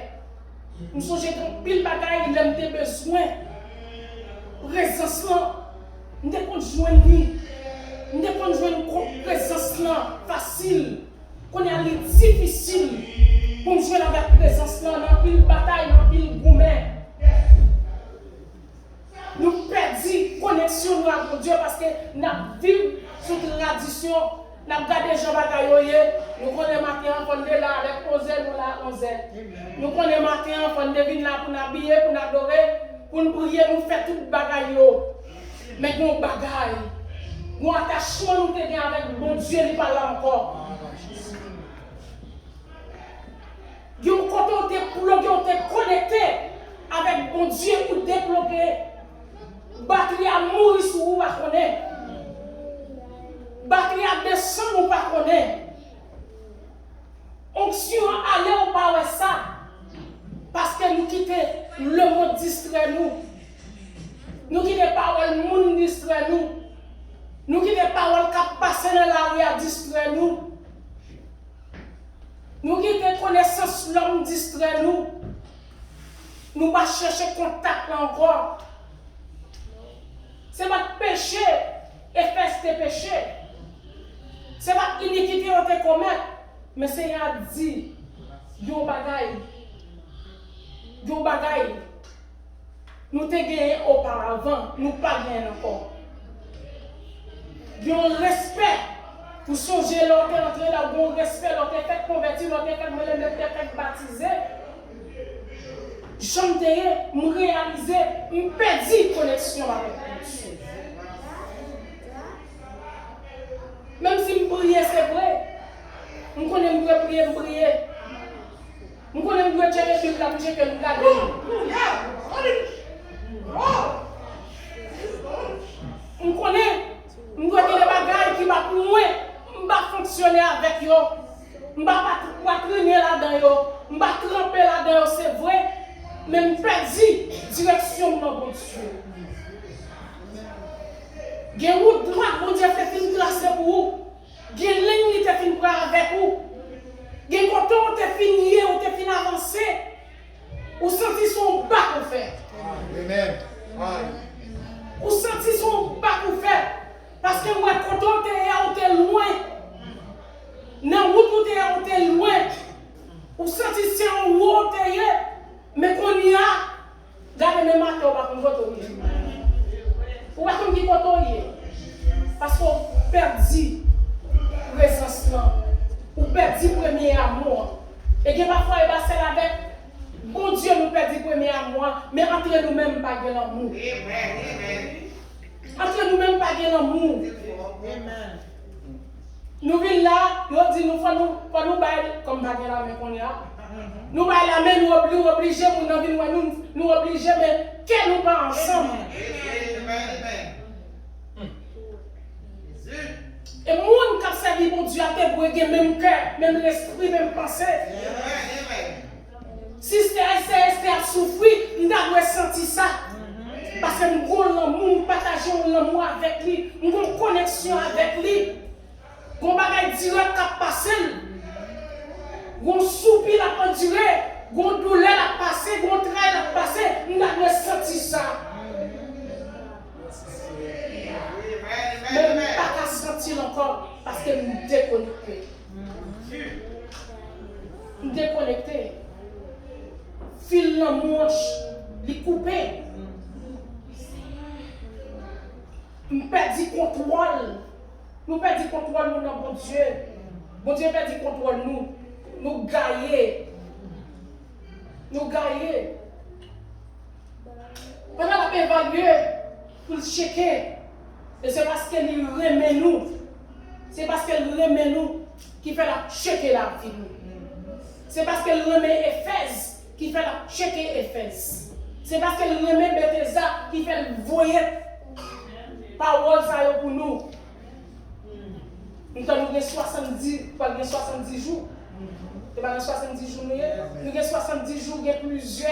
Je songe que pile bagaille, il a besoin. Présence là, nous devons joindre lui. Nous devons joindre une présence là facile. Qu'on est difficile pour nous joindre avec présence là dans pile bataille, dans pile gourmet. Nous perdons connexion avec Dieu parce que nous vivons sous tradition. Nous avons gardé Jean Bataille, nous connaissons matin en fond de là avec 11h, nous là 11h. Nous connaissons matin en fond de là pour nous habiller, pour nous adorer, pour nous prier, nous faire tout le bagaille. Mais nous bagaille, nous attachons nous avec bon Dieu, il n'est pas là encore. Nous sommes connectés avec bon Dieu pour développer. Batterie à mourir sur vous, quitter le monde distrait nous. Nous quitter parole monde distrait nous. Nous quitter parole qui passe dans la rue à distrait nous. Nous quitter connaissance l'homme distrait nous. Nous pas chercher contact là encore. C'est pas péché et faire ce péché. C'est pas iniquité on te commettre, mais c'est à dire yon bagay. Nous te gagné auparavant, nous pas gagné encore. Yon respect pour changer l'autre, entrer là, bon respect, l'autre fait convertir, l'autre fait baptiser. Chanter, me réaliser, me perdre connexion avec Dieu. Même si me prier c'est vrai, je connais me prier. Je connais me checker la Bible, je checker le garder. Je connais des bagages qui va pour moi, je vais fonctionner avec eux. Je ne vais pas traîner là-dedans, je ne vais pas tremper là-dedans, c'est vrai. Mais je perds direction de mon Dieu. Il y a une route droite, mon Dieu fait une classe pour vous. Il y a une ligne qui fait une classe avec vous. Il y a un côté où tu es fini, où tu es fini avancé. Ou senti son bac au fait. Amen. Ou senti son bac au fait. Parce que moi, quand tu es loin, dans la route où tu es loin, ou senti c'est en haut, mais qu'on y a, regardez mes matins, on va comme voter. On va comme qui voter. Parce qu'on perdit présence, on perdit premier amour. Et que parfois, c'est avec bon Dieu nous perdit premier amour, mais entre nous-mêmes, pas de l'amour. Entre nous-mêmes, pas de l'amour. Nous vivons là, nous disons, nous faut nous bailler comme baguer la main qu'on y a. Nous bailler la main, nous obligés pour nous obliger, mais qu'est-ce nous pas ensemble? Et le monde qui a servi pour Dieu a été même cœur, même l'esprit, même pensée. Si Esther a souffert, nous avons senti ça. Parce que nous avons l'amour, nous partageons l'amour avec lui, nous avons une connexion avec lui. Nous avons un direct qui a passé. Nous avons soupir la pendurée, nous avons douleur la passé, nous avons travail la passé, nous avons senti ça. Mais pas qu'à sentir encore parce que nous déconnectés. Nous déconnectés. Fil la manche, les coupé. Nous perdons contrôle. Nous perdons contrôle nous dans mon Dieu. Mon Dieu perd contrôle nous. Nous gagnons. Nous gagnons. Pendant la évaluer, pour le checker. Et c'est parce qu'elle remet nous. C'est parce qu'elle remet nous qui fait la checker la vie. C'est parce qu'elle remet Éphèse qui fait la checker Éphèse. C'est parce qu'elle remet Bethesda qui fait le voyer parole ça pour nous. Nous avons 70 jours. Et pas 70 jours, nous avons 70 jours, il y a plusieurs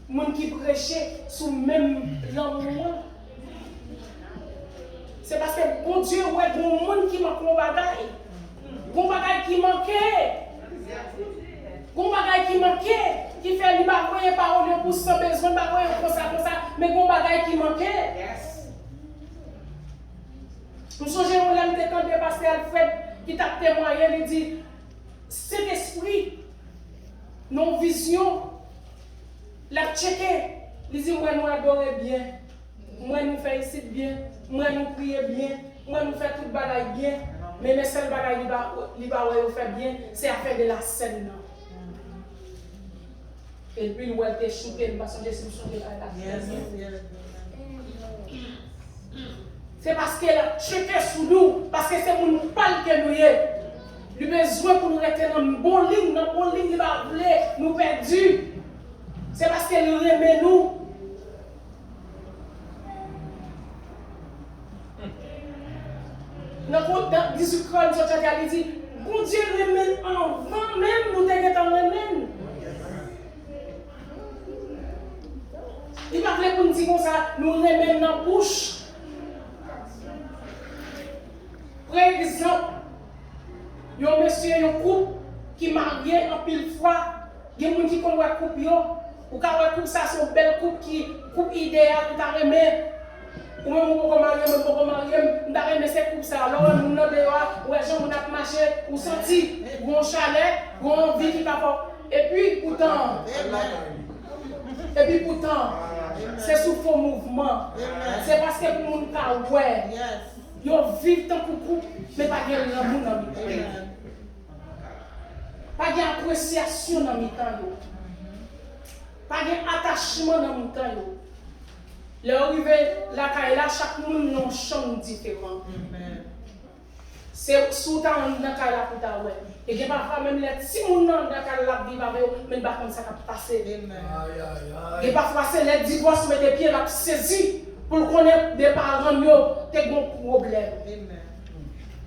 gens qui prêchent sous le même l'amour. C'est parce que bon Dieu, ouais, bon monde qui manque mon bagaille. Bon bagaille qui manquait. Bon bagaille qui manquait. Qui fait les bagailles parole pour sans besoin de bagaille comme ça. Mais bon bagaille qui manquait. Nous songeons l'aime de quand le pasteur Alfred qui t'a témoigné, il dit cet esprit, nos visions, la checker. Il dit moi nous adorer bien. Moi nous faire ici bien. Moi nous prier bien, moi nous faire toute bagaille bien, mais mes seules bagailles li ba ouais faire bien, c'est à faire de la scène. Et puis nous elle te shooter, nous pas songer si nous songer la scène. C'est parce qu'elle a checké sous nous, parce que c'est pour nous parler que nous y est. Le besoin pour nous rester dans une bonne ligne, il va vouloir nous perdus. C'est parce qu'elle remet nous. Dans 18 Chronicles, il dit, bon Dieu remène avant même nous t'es en remène. Il va falloir pour nous dire comme ça, nous remettons dans la bouche. Par exemple, il y a un monsieur, un couple qui est marié en pile fois. Il y a des gens qui connaissent le couple. Ou quand le couple, ça, c'est un bel couple qui couple idéal, tout à remettre. Ou même on peut marier, on a remis ces coups ça. Alors, on a dehors, ou les gens on a marché, ou senti, ou un chalet, ou un vie qui va fort. Et puis pourtant, c'est sous faux mouvement. C'est parce que pour nous, ouais, ils vivent tant que couple, mais pas de l'amour dans le temps. Pas d'appréciation dans le temps. Pas d'attachement dans le temps. Là, là, chaque monde a une chambre différente. C'est sous ta dans la pour ta ouais. Et que parfois même les petits monde dans la vie mais pas comme ça qui passer. Et parfois c'est les divorces mais des pieds là saisi pour connaître des parents yo des bons problèmes.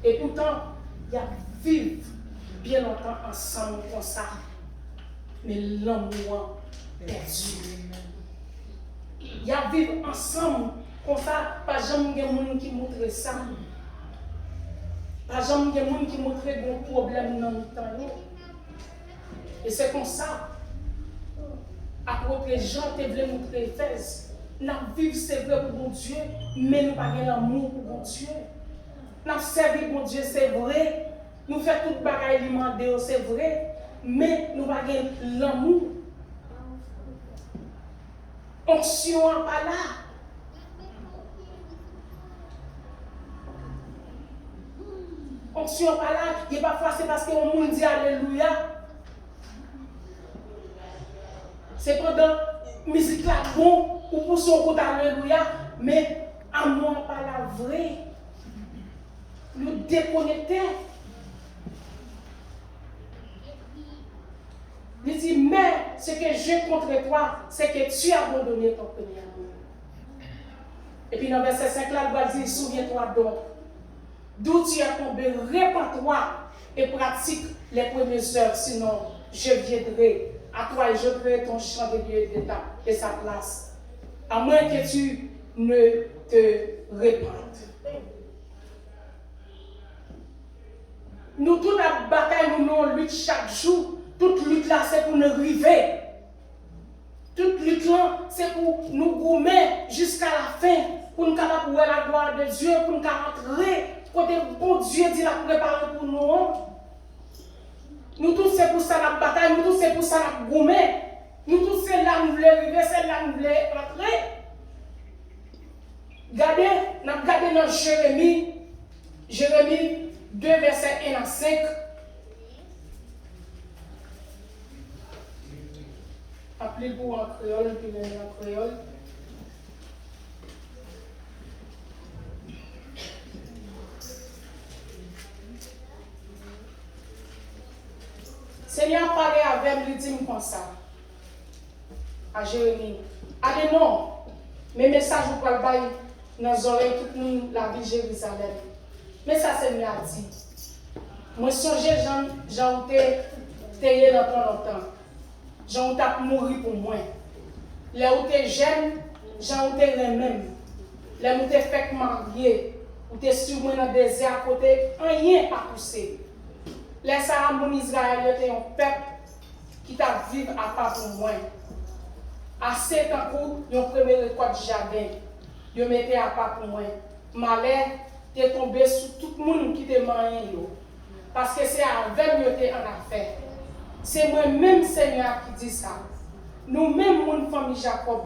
Et pourtant, il y a vivre bien longtemps ensemble comme ça. Mais l'amour perdu. Il y a vivre ensemble comme ça, pas jamais de monde qui montre ça. Pas jamais de monde qui montre des problèmes dans le temps. Et c'est comme ça. Après que Jean te voulait montrer Éphèse, nous vivons c'est vrai pour bon Dieu, mais nous n'avons pas l'amour pour bon Dieu. Nous servons bon Dieu, c'est vrai. Nous faisons tout le bagage demandé, c'est vrai. Mais nous n'avons pas l'amour. Onction pas là. Onction pas là. Et parfois c'est parce qu'on nous dit Alléluia. C'est pendant musique là bon ou pour son côté Alléluia. Mais amour pas là vrai. Nous déconnecter. Il dit, mais ce que j'ai contre toi, c'est que tu as abandonné ton premier amour. Et puis dans verset 5 là, il va dire, souviens-toi donc, d'où tu es tombé, répands-toi et pratique les premières œuvres, sinon je viendrai à toi et je ferai ton champ de Dieu de sa place. À moins que tu ne te répandes. Nous, toute la bataille, nous lutte chaque jour. Toute lutte là, c'est pour nous arriver. Toute lutte là, c'est pour nous gommer jusqu'à la fin. Pour nous capables voir la gloire de Dieu, pour nous rentrer. Côté bon Dieu dit la préparer pour nous. Nous tous, c'est pour ça la bataille. Nous tous, c'est pour ça la gommer. Nous tous, c'est là nous voulons arriver, c'est là nous voulons rentrer. Regardez, nous avons regardé dans Jérémie 2, verset 1 à 5. Appelez-vous en créole, puis en créole. Seigneur parlait avec lui, dit comme ça. À Jérémie. Allez non, mes messages vous parlent pas dans les oreilles toute la vie de Jérusalem. Mais ça, Seigneur a dit. Moi, songez, j'en ai été dans ton longtemps. J'en ai mouru pour moi. Là où tu es jeune, j'en ai les mêmes. Là où tu es fait marier, où tu es sur moi dans le désert à côté, rien pas poussé. Là, ça, mon Israël, tu es un peuple qui t'a vécu à part pour moi. À 7 ans, il y a un premier récolte du jardin. Il mettait à part pour moi. Malheur, tu es tombé sur tout le monde qui te marié. Parce que c'est avec moi que tu es en affaire. C'est moi-même, Seigneur, qui dit ça. Nous-mêmes, mon famille Jacob,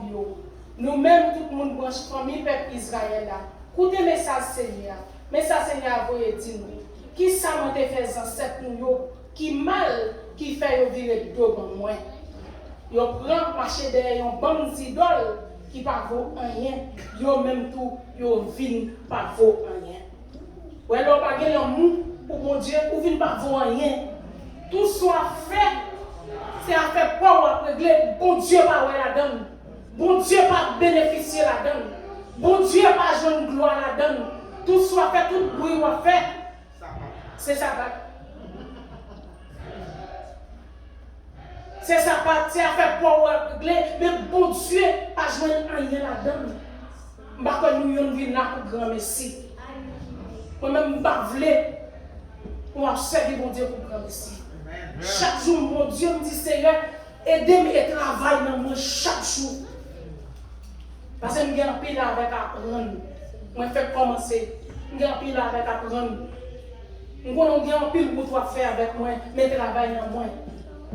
nous-mêmes, tout le monde, branche famille, peuple Israël. Écoutez le message, Seigneur. Mais ça, Seigneur, vous dit-nous. Qui ça m'a fait ancêtres nous, qui mal, qui fait virer deux bon moi. Yo prend marché derrière un bon idole qui pas vaut rien. Yo même tout, yo vin pas vaut rien. Ou alors pas gagner l'amour pour mon Dieu, ou vin pas vaut rien. Tout soit fait, c'est à faire pour régler. Bon Dieu pas la donne. Bon Dieu pas bénéficier la donne. Bon Dieu pas jeune gloire la donne. Tout soit fait, tout bruit ou fait. C'est ça. C'est ça partie à faire pour régler, mais bon Dieu, pas joindre rien là-dedans. Je ne sais pas nous venir là pour grand merci. Moi-même, je ne sais pas pour servir mon Dieu pour grand merci. Chaque jour, mon Dieu me dit, Seigneur, aidez-moi à travailler dans moi chaque jour. Parce que je suis en pile avec apprendre. Je fais commencer. Je suis en pile avec apprendre. Je suis en pile pour faire avec moi, mais travailler dans moi.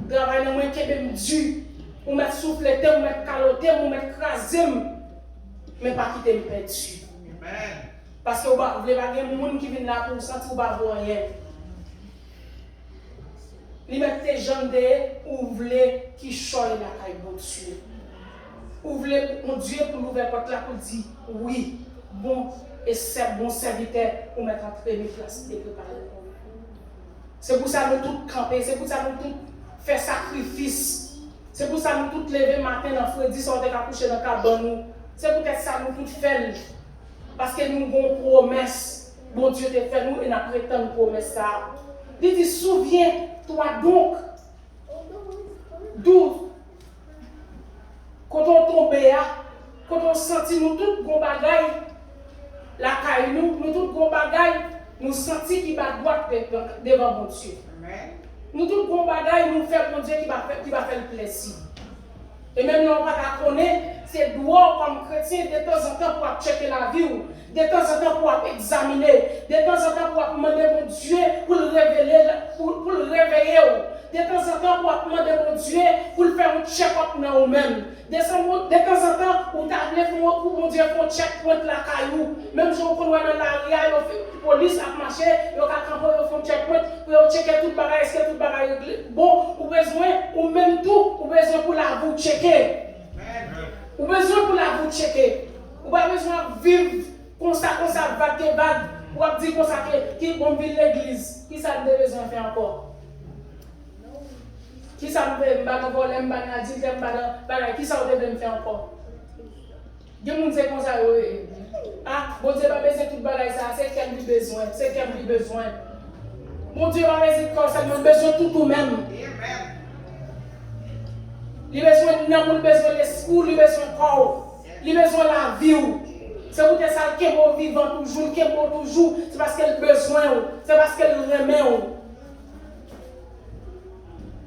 Travailler dans moi qui est même dur. Ou mettre souffleté, ou mettre caloté, ou mettre crasé. Mais pas quitter me perdu. Parce que vous ne voulez pas que les gens qui viennent là pour sentir que vous ne voulez rien. Vous mettez des gens où vous voulez qui choisissent la caille de Dieu. Vous voulez mon Dieu pour l'ouvrir porte là pour dire oui, bon et c'est bon serviteur pour mettre en première place et préparer. C'est pour ça que nous tous camper, c'est pour ça que nous tous faire sacrifice. C'est pour ça que nous tous lever matin dans Freddy, sortir à coucher dans le cabane. C'est pour ça que nous tous faisons. Parce que nous avons une promesse. Bon Dieu te fait nous et nous prétendons une promesse. Il dit, souviens-toi donc d'où, quand on tombe, quand on sentit nous tous gros bagaille, la caille nous tous gros bagaille, nous sentis qu'il va droit devant mon Dieu. Nous tous gros bagaille, nous faisons mon Dieu qui va faire le plaisir. Et même nous, on va connaître, c'est droit comme chrétien de temps en temps pour checker la vie, de temps en temps pour examiner, de temps en temps pour demander mon Dieu pour le révéler, pour le réveiller, de temps en temps pour demander mon Dieu pour le faire un check-up dans nous-mêmes. De temps en temps, pour t'appeler pour mon Dieu pour un check-point la caillou. Même si on connaît dans la rue, la police a marché, il y a un check-point pour checker tout le bagage, est-ce que tout le bagage est bon, ou besoin, ou même tout, ou besoin pour la vous checker. Ou besoin pour la vous checker. Ou pas besoin de vivre comme ça, vague, ou dire comme ça, qui bon vivre l'église. Qui ça nous besoin de faire encore? Qui ça nous besoin de voler, qui ça nous besoin de faire encore? Dieu nous dit comme ça, ah, bon Dieu va besoin de tout le bagage, c'est qu'elle lui besoin, c'est qu'elle lui besoin. Mon Dieu va besoin ça, nous besoin de tout nous-mêmes. Il a besoin de nous, il a besoin de l'esprit, il a besoin de corps, il a besoin de la vie. C'est pour ça qu'elle est vivant toujours, qu'elle est toujours, c'est parce qu'elle a besoin, c'est parce qu'elle remet.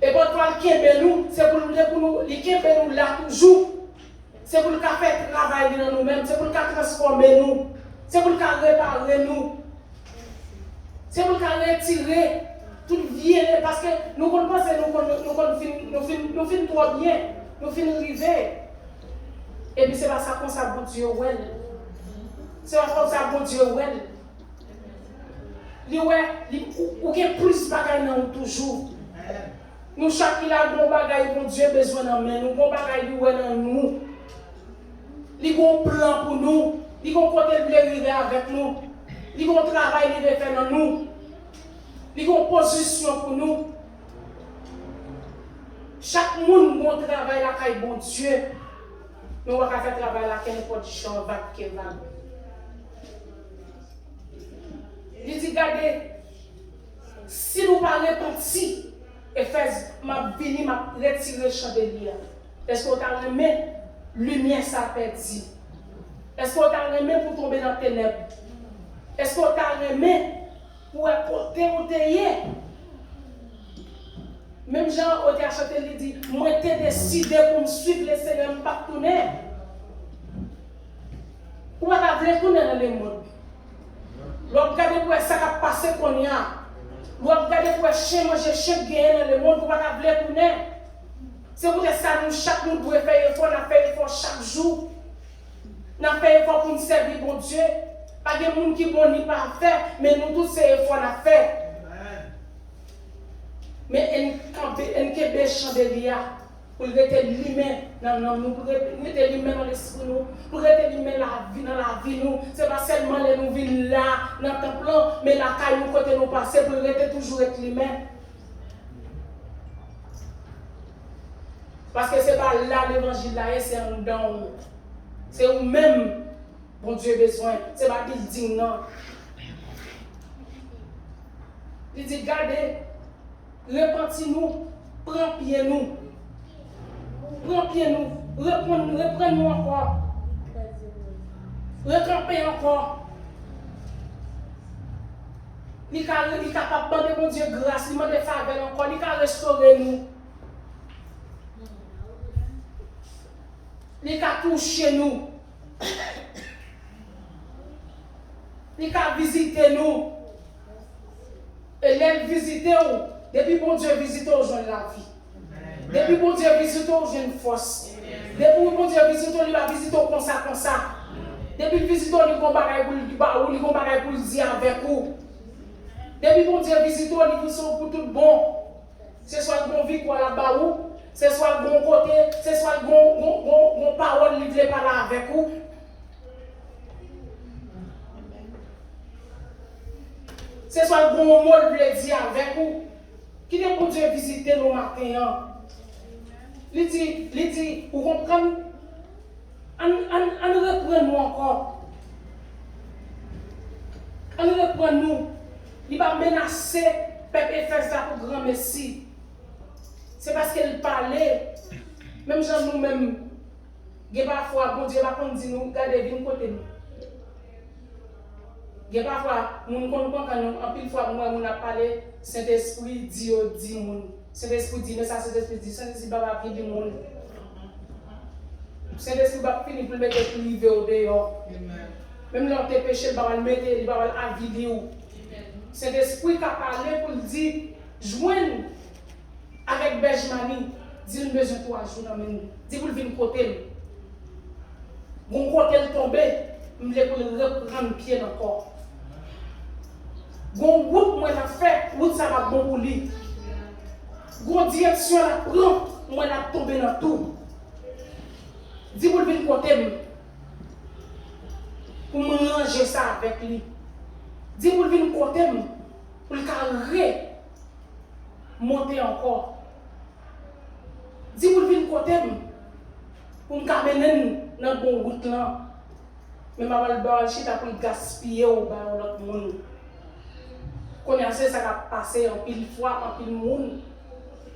Et pour toi, nous, c'est pour nous, nous là toujours. C'est pour le faire travailler dans nous-mêmes, c'est pour le transformer nous, c'est pour le réparer nous, c'est pour le retirer toute vie, parce que nous pensons que nous finissons trop bien, nous finissons arriver. Et puis c'est pas ça qu'on s'est bon Dieu. C'est pas comme ça bon Dieu. Ou qu'il y a plus de bagages dans nous toujours. Nous, chaque qui a bon bagage, bon Dieu besoin d'en nous, bon bagage dans nous. Il y a un plan pour nous, il y a un côté de arriver avec nous, il y a un travail qui faire dans nous, il y a une position pour nous. Chaque monde a un travail là, qui est bon Dieu. Nous avons fait travail là, qui est n'importe champ, qui est vague. Il dit, regardez, si nous parlons petit, et fais, ma vie, ma retirer le chandelier. Est-ce qu'on t'a remis lumière ça perdu? Est-ce qu'on t'a remis pour tomber dans les ténèbres? Est-ce qu'on t'a remis pour apporter au théier? Même Jean au chanté, il dit, moi j'ai décidé pour me suivre le Seigneur, je pas tourner. Ou pas tourner dans le monde? L'on regarde pour ça qui a passé qu'on y a. Vous regardez pour chien manger, chien gagner dans le monde, vous ne pouvez pas tourner. C'est pour ça que chaque nous doit faire effort, nous faisons effort chaque jour. Nous faisons effort pour nous servir bon Dieu. Pas de gens qui bon ni pas faire, mais nous tous ces efforts nous faisons. Mais nous avons chandelier pour rester l'humain dans nous, pour rester l'humain dans l'esprit nous, pour rester l'humain dans la vie nous. Ce n'est pas seulement les nous vivons là, dans le temple, mais la caille nous côté nous passer pour rester toujours être l'humain. Parce que ce n'est pas là l'évangile là, c'est un don. C'est vous-même, bon Dieu, besoin. Ce n'est pas building non. Il dit, regardez, repentez-nous, prends pied nous. Remplis-nous. Reprends-nous encore. Recamper encore. Il est capable de demander mon Dieu grâce, il demande faveur encore, il est restaurer nous. Il est toucher nous. Il est visiter nous. Et l'aime visiter nous. Depuis bon Dieu visite aux gens la vie. Depuis bon Dieu visite aux gens une force. Depuis bon Dieu visite aux gens, il visite comme ça. Depuis visite aux gens, il va pour dire avec vous. Depuis bon Dieu visite aux gens, ils sont pour tout bon. Ce soit le bon vie pour là-bas où, ce soit le bon côté, ce soit le bon parole livrée par là avec vous. Ce soit le bon mot le dire avec vous. Qui est pour Dieu visiter nos matins? Il dit, vous comprenez? On reprend nous encore. On reprend nous. Il va menacer peuple Éphèse pour grand Messie. C'est parce qu'elle parlait. Même gens nous-mêmes, parfois, bon Dieu va dire nous, regardez, viens côté nous. Parfois, nous comprenons quand nous, en pile fois, nous avons parlé, Saint-Esprit dit, Saint-Esprit dit, mais ça, Saint-Esprit dit, Saint-Esprit va vie du monde. Saint-Esprit va finir pour mettre le privé au dehors. Même leur péché, il va le mettre, il va le vidéo. Saint-Esprit qui a parlé pour dire, joigne avec Benjamin, dit nous besoin de 3 jours dans nous. Dit pour venir côté. Bon côté tomber, je voulais pour le reprendre pied encore. Bon route moi la fait, route ça va bon pour lui. Bon direction la prend, moi la tomber dans tout. Dis pour venir côté pour me ranger ça avec lui. Dis pour venir côté pour le carré monter encore. Dis pour venir côté pour me mener dans bon route là. Mais ma va le chita pour gaspiller au bas l'autre monde. Connaissez ça va passer en pile fois en pile monde.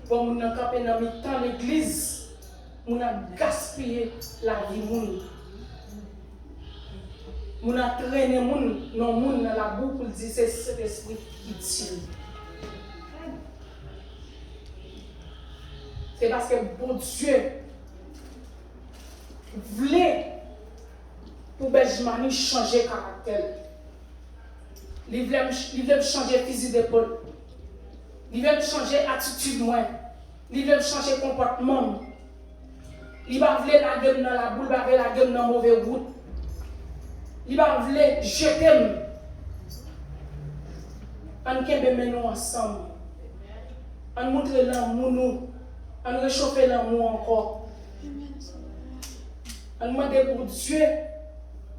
Pour mon camper dans mi-temps l'église, mon a gaspillé la vie monde. Mon a traîné monde non monde dans la boue pour dire c'est cet esprit qui tire. C'est parce que bon Dieu voulait pour Benjamin changer caractère. Il veut changer physique d'épaule. Il veut changer attitude moins. Il veut changer comportement. Il va vouloir la gueule dans la boule, il va la gueule dans la mauvaise route. Il va vouloir jeter. On peut nous ensemble. On montre l'amour nous. On réchauffe l'amour encore. On demande pour Dieu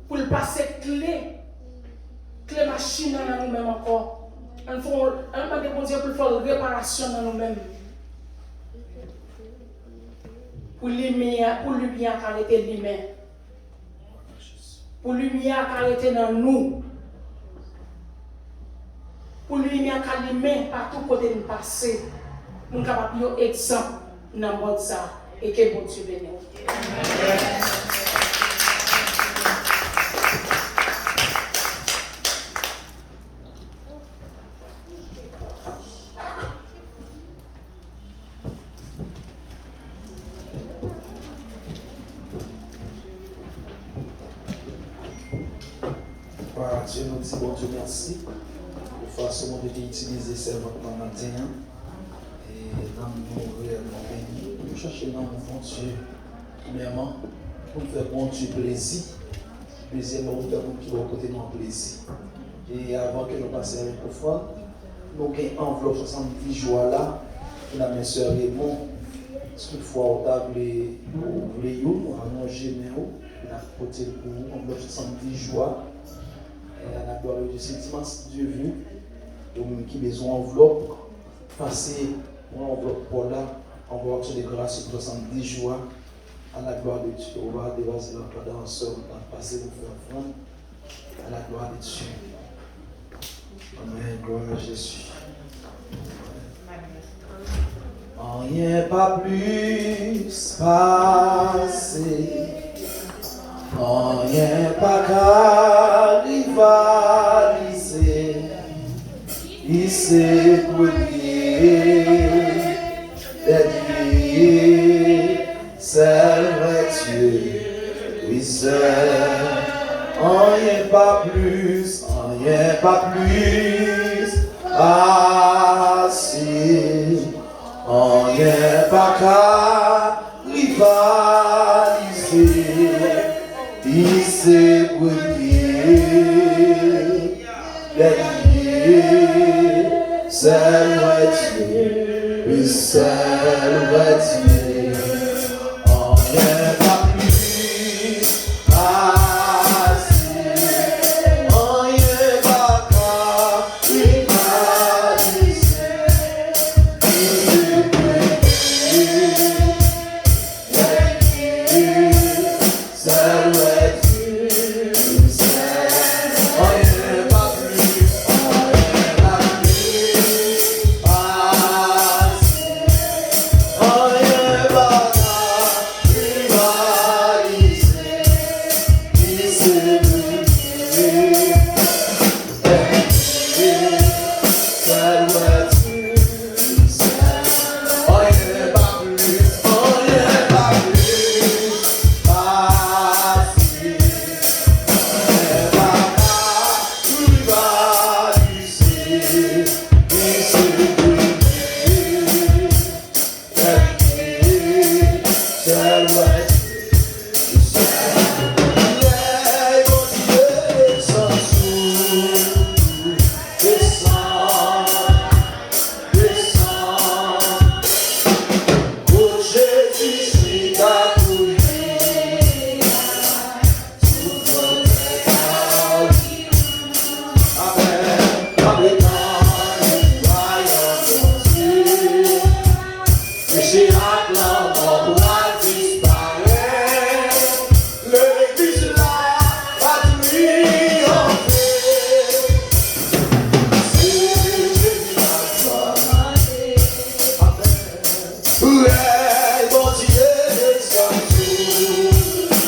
pour le passer clé machine dans nous-mêmes encore. On demande pour Dieu pour faire réparation dans nous-mêmes. Pour lumière arrêter lui-même. Pour lumière arrêter dans nous. Pour lumière arrêter partout côté de passer. Nous sommes capables de exemple dans le monde ça et que bon Dieu bénisse. Dieu nous dit, bon Dieu, merci pour la façon de utiliser ces votes dans le matin. Et dans nous réellement bénis. Nous cherchons dans mon bon Dieu, premièrement, pour nous faire bon Dieu plaisir. Deuxièmement, pour faire bon Dieu côté de plaisir. Et avant que nous passions avec le microphone, nous avons une enveloppe 70 jours là, pour la main soeur Raymond. Toutefois, on a voulu nous allonger, on a côté pour nous, enveloppe 70 jours. À la gloire de Dieu, Dieu vu, donc qui besoin d'enveloppe, passer une enveloppe pour là, enveloppe sur des grâces pour 70 jours, à la gloire de Dieu. On va dévaser la danse, on va passer pour faire offrande, à la gloire de Dieu. Amen, gloire à Jésus. rien pas plus passé, rien pas qu'à rivaliser, il s'est brûlé d'être seul vrai Dieu, oui seul, rien pas plus passé, rien pas qu'à rivaliser, il s'est brûlé d'être seul vrai Dieu, oui seul vrai Dieu, rien pas plus passé, rien pas qu'à rivaliser, il s'est brûlé d'être seul vrai Dieu, oui seul, rien pas plus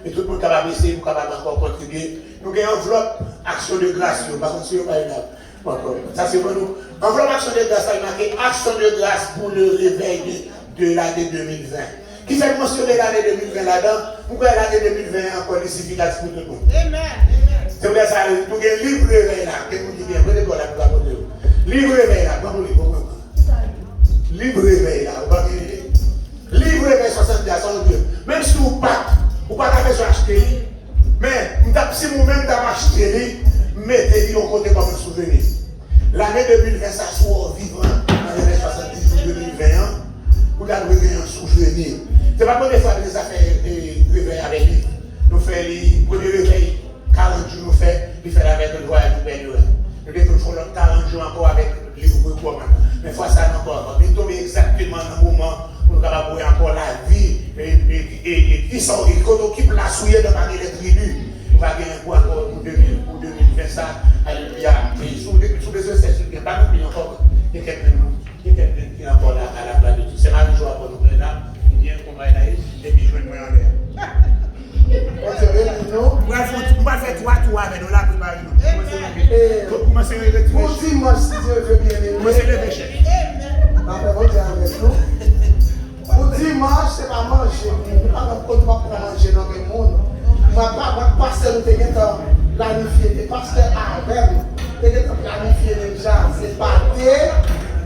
et tout le monde capable d'essayer pour capable encore contribuer. Nous avons une enveloppe action de grâce, par contre, ça c'est pour nous. Enveloppe action de grâce, ça a marqué action de grâce pour le réveil de l'année 2020. Qui fait mentionner l'année 2020 là-dedans? Pourquoi l'année 2020 est encore significative pour tout le monde? Amen. C'est pour ça que nous avons un livre réveil là, que vous dites bien, vous êtes là, livre réveil là, comment vous dites? Livre réveil là, vous ne livre réveil 70 à 102. Même si vous pas besoin d'acheter, mais si vous-même vous acheté, mettez-le au côté comme un souvenir. L'année 2020, ça soit vivant, l'année 70 ou 2021, vous avez un souvenir. Ce n'est pas pour des fois que nous avons fait réveil avec lui. Nous faisons les premiers réveils, 40 jours, nous faisons avec le droit du Père Noël. Nous faisons 40 jours encore avec les groupes. Mais fois ça encore, nous tombons exactement dans le moment où nous avons encore la vie et qui occupe la souillée de manière des tribus. Nous allons gagner pour encore pour 2020 ça. Alléluia. Et sous besoin de il n'y a pas de encore. Il y a quelqu'un qui est encore là à la place de tout. C'est ma joie pour nous là. Il vient qu'on va aller et puis je vais me mettre en l'air. On va faire 3 tours avec nous là pour parler. Pour commencer à retirer. Pour dimanche, si Dieu veut bien aimer. Pour se lever, chef. Pour dimanche, c'est pas manger. On ne peut pas manger dans le monde. On ne va pas passer le temps planifier. Les pasteurs avec nous, planifier déjà. C'est pas des,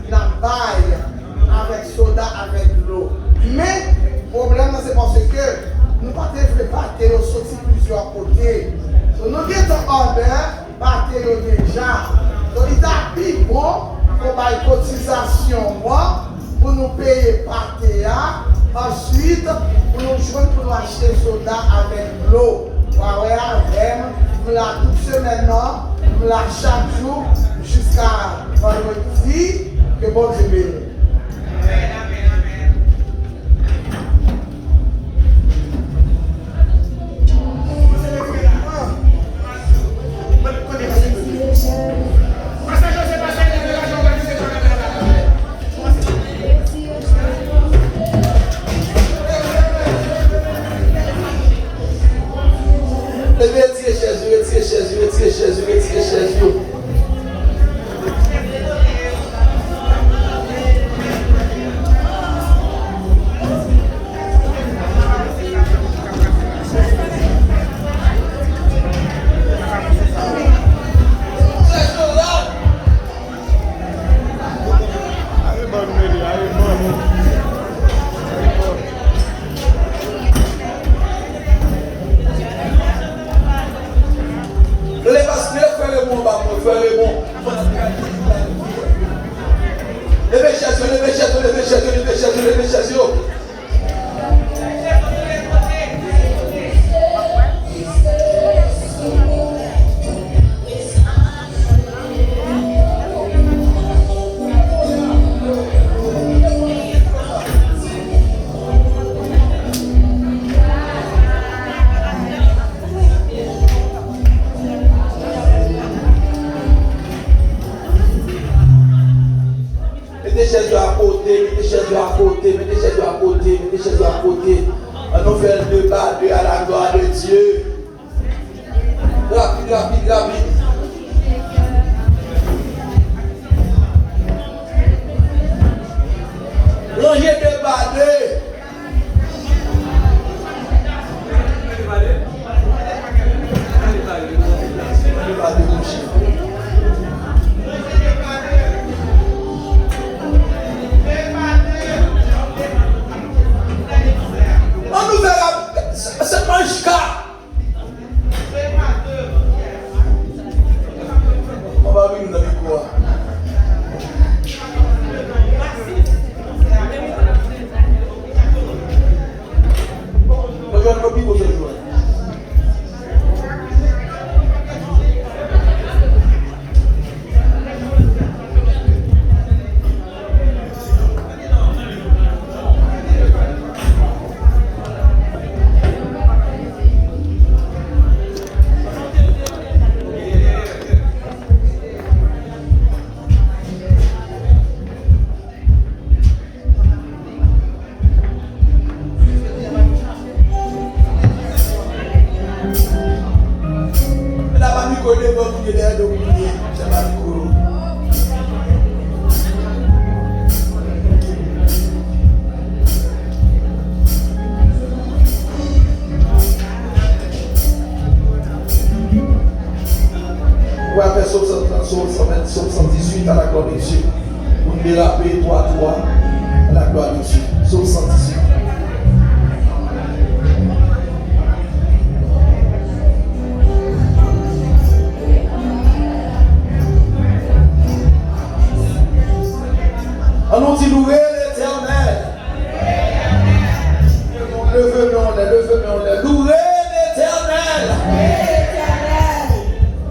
la baille. avec soda, avec l'eau. Mais, le problème, c'est parce que nous ne pouvons pas battre sortir plusieurs côtés. Donc, nous sommes en bain, battre déjà. Donc, il est plus bon pour faire une cotisation pour nous payer par théâtre. Ensuite, pour nous joindre pour nous acheter soda avec l'eau. Nous la toute semaine, nous la chaque jour jusqu'à vendredi. Que bon Dieu bénisse. Retirez Jésus. Levez Jésus. Mettez Jésus à côté, mettez Jésus à côté, mettez Jésus à côté, mettez Jésus à côté. On nous fait le débat à la gloire de Dieu. Rapide, rapide, rapide. Rangez débardé. On nous verra, c'est pas un jusqu'à. On va venir dans le quoi. On va nous piquer ce jour. On va faire Somme 118 à la gloire de Dieu. Vous me dérapez 3-3 à la gloire de Dieu. Somme 118. On nous dit louer l'Éternel. Levez-nous, louer l'Éternel.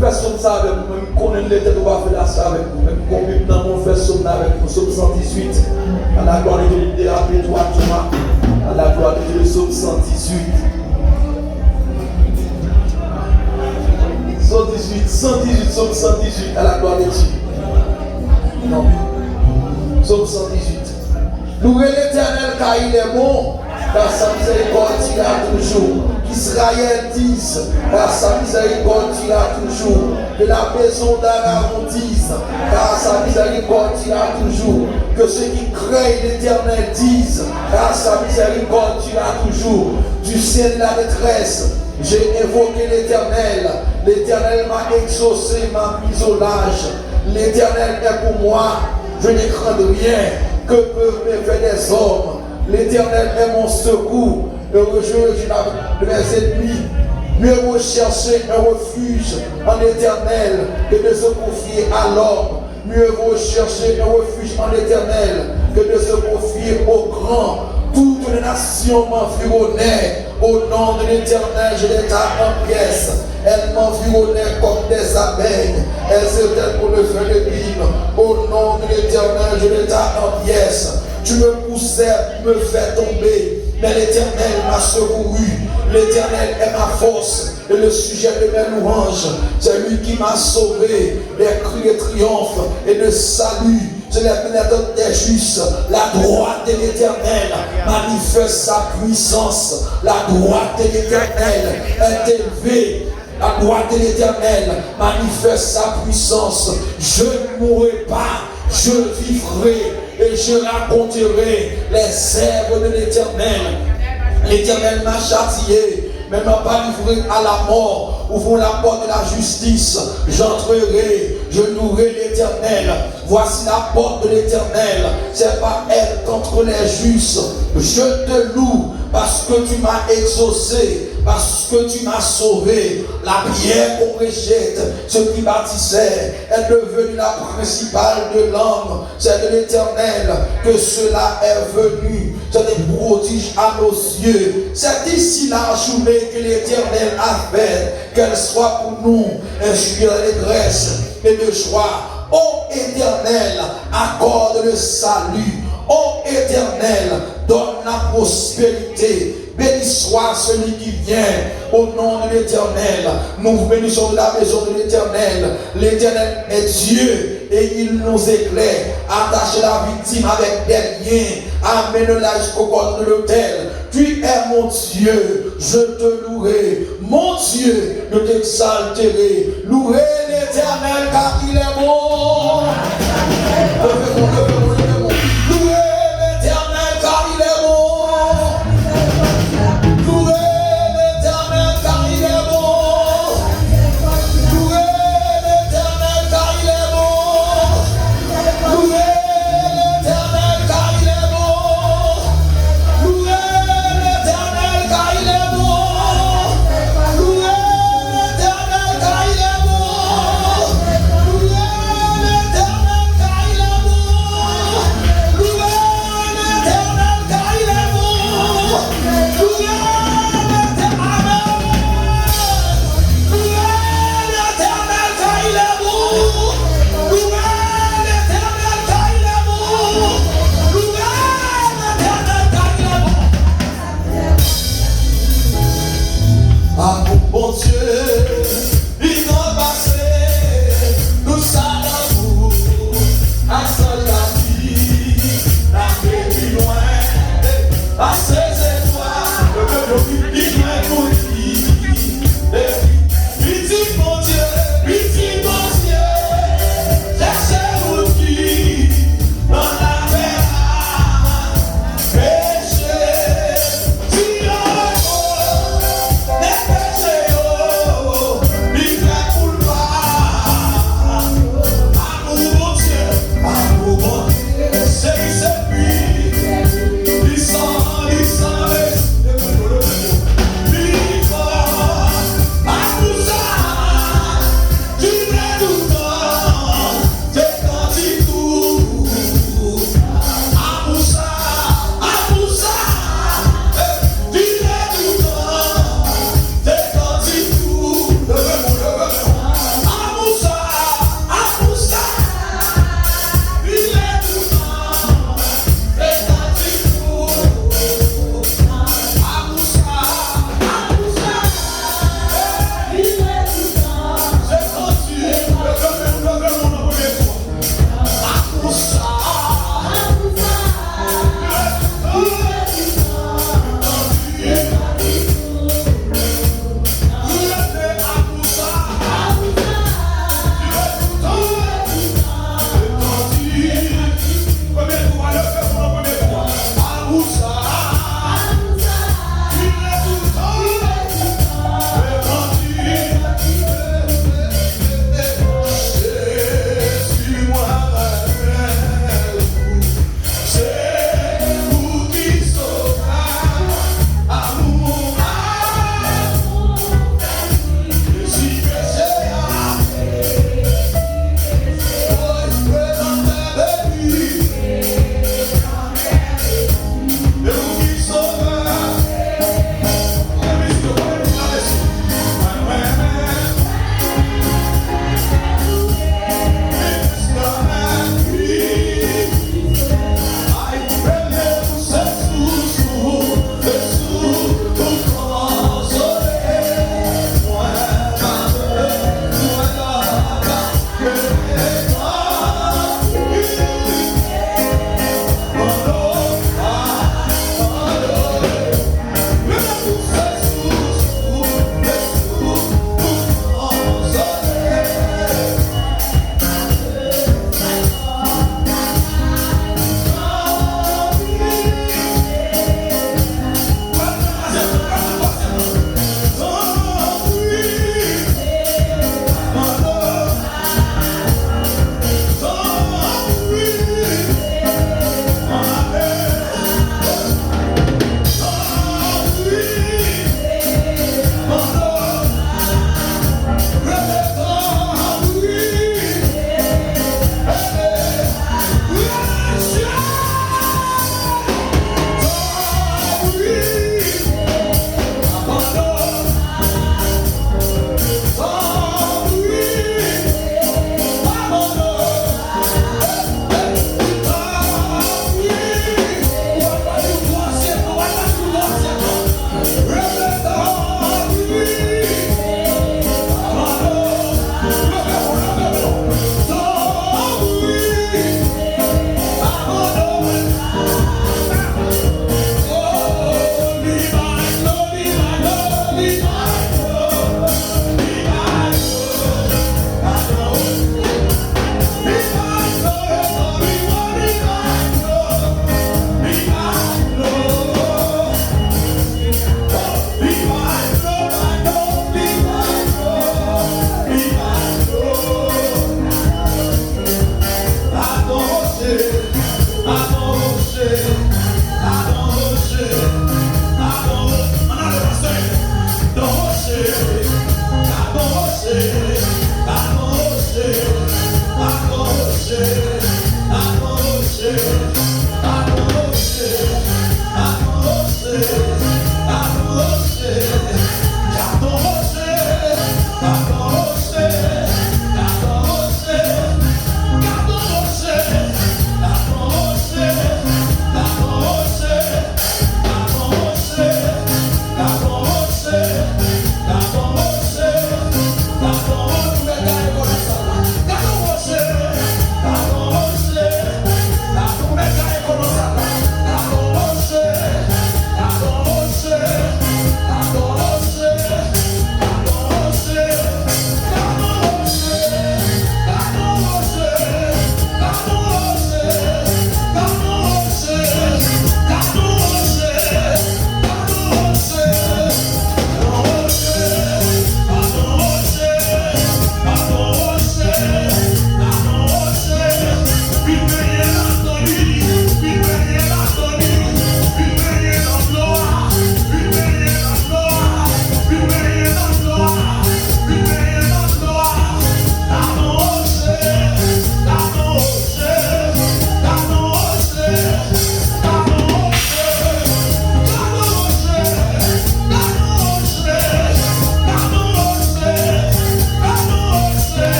Faisons ça avec nous, même qu'on ait l'éternel, on va faire ça avec nous, même qu'on vive dans mon faisons ça avec nous. Somme 118, à la gloire de Dieu, dérapez toi, Thomas, à la gloire de Dieu, Somme 118. 118, Somme 118, à la gloire de Dieu. Non. Somme 118. Louez l'Éternel car il est bon, car sa miséricorde ira toujours. Israël dise, car sa miséricorde ira toujours. Que la maison d'Aaron dise, car sa miséricorde ira toujours. Que ceux qui craignent l'Éternel disent, car sa miséricorde ira toujours. Du ciel de la détresse, j'ai évoqué l'Éternel. L'Éternel m'a exaucé, m'a mis au large. L'Éternel est pour moi, je ne crains de rien. que peuvent me faire des hommes. L'Éternel est mon secours. Heureux le verset 8. Mieux vaut chercher un refuge en l'Éternel que de se confier à l'homme. Mieux vaut chercher un refuge en l'Éternel que de se confier au grand. Toutes les nations m'environnaient. Au nom de l'Éternel, je les tape en pièces. Elles m'environnaient comme des abeilles. Elles étaient pour le feu de l'île. Au nom de l'Éternel, je les tape en pièces. Tu me poussais, me fais tomber. Mais l'Éternel m'a secouru. L'Éternel est ma force et le sujet de mes louanges. C'est lui qui m'a sauvé des cris de triomphe et de salut. C'est les pénétrants des justes. La droite de l'Éternel manifeste sa puissance. La droite de l'Éternel est élevée. La droite de l'Éternel manifeste sa puissance. Je ne mourrai pas, je vivrai et je raconterai les œuvres de l'Éternel. L'Éternel m'a châtié, mais m'a pas livré à la mort. Ouvrons la porte de la justice. J'entrerai, je louerai l'Éternel. Voici la porte de l'Éternel. C'est pas elle contre les justes. Je te loue parce que tu m'as exaucé, parce que tu m'as sauvé. La pierre qu'on rejette, ce qui bâtissait, est devenue la principale de l'homme. C'est de l'Éternel que cela est venu. C'est des prodiges à nos yeux. C'est ici la journée que l'Éternel a faite, qu'elle soit pour nous un sujet d'allégresse et de joie. Ô Éternel, accorde le salut. Ô Éternel, donne la prospérité. Béni soit celui qui vient au nom de l'Éternel. Nous bénissons de la maison de l'Éternel. L'Éternel est Dieu et il nous éclaire. Attachez la victime avec des liens. Amène-la jusqu'au corps de l'autel. Tu es mon Dieu, je te louerai. Mon Dieu, je t'exalterai. Louez l'Éternel car il est bon. Louez l'Éternel car il est bon.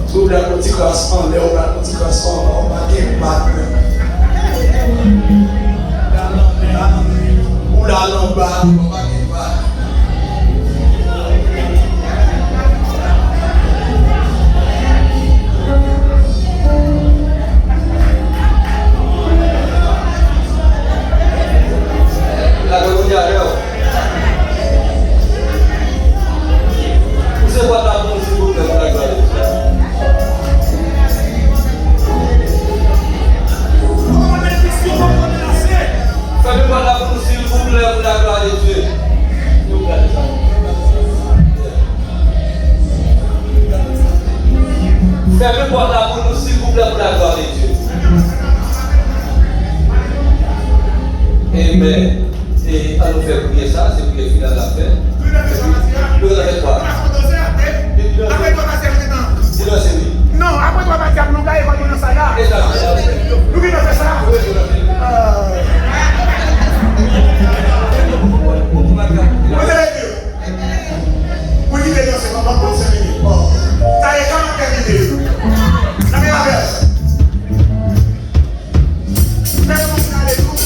Sou la petit classe en l'air, la petit classe en bas, on va débattre. Ou la lambade, on va débattre. La regarde. Vous savez pas d'abord si vous faites la gloire. Faites pas d'abord s'il vous plaît pour la gloire de Dieu. Faites pas d'abord s'il vous plaît pour la gloire de Dieu. Amen. Et à nous faire prier ça, c'est prier final à la fin. Nous avec quoi? Dis-le, c'est oui. Non, après toi, tu vas nous gagner quand on a ça là. Nous qui nous fait ça. Vous allez dire. Vous dites que c'est pas pour 5 minutes. Ça y est, quand on termine. Ça met la verse. Mais on s'en allait tout.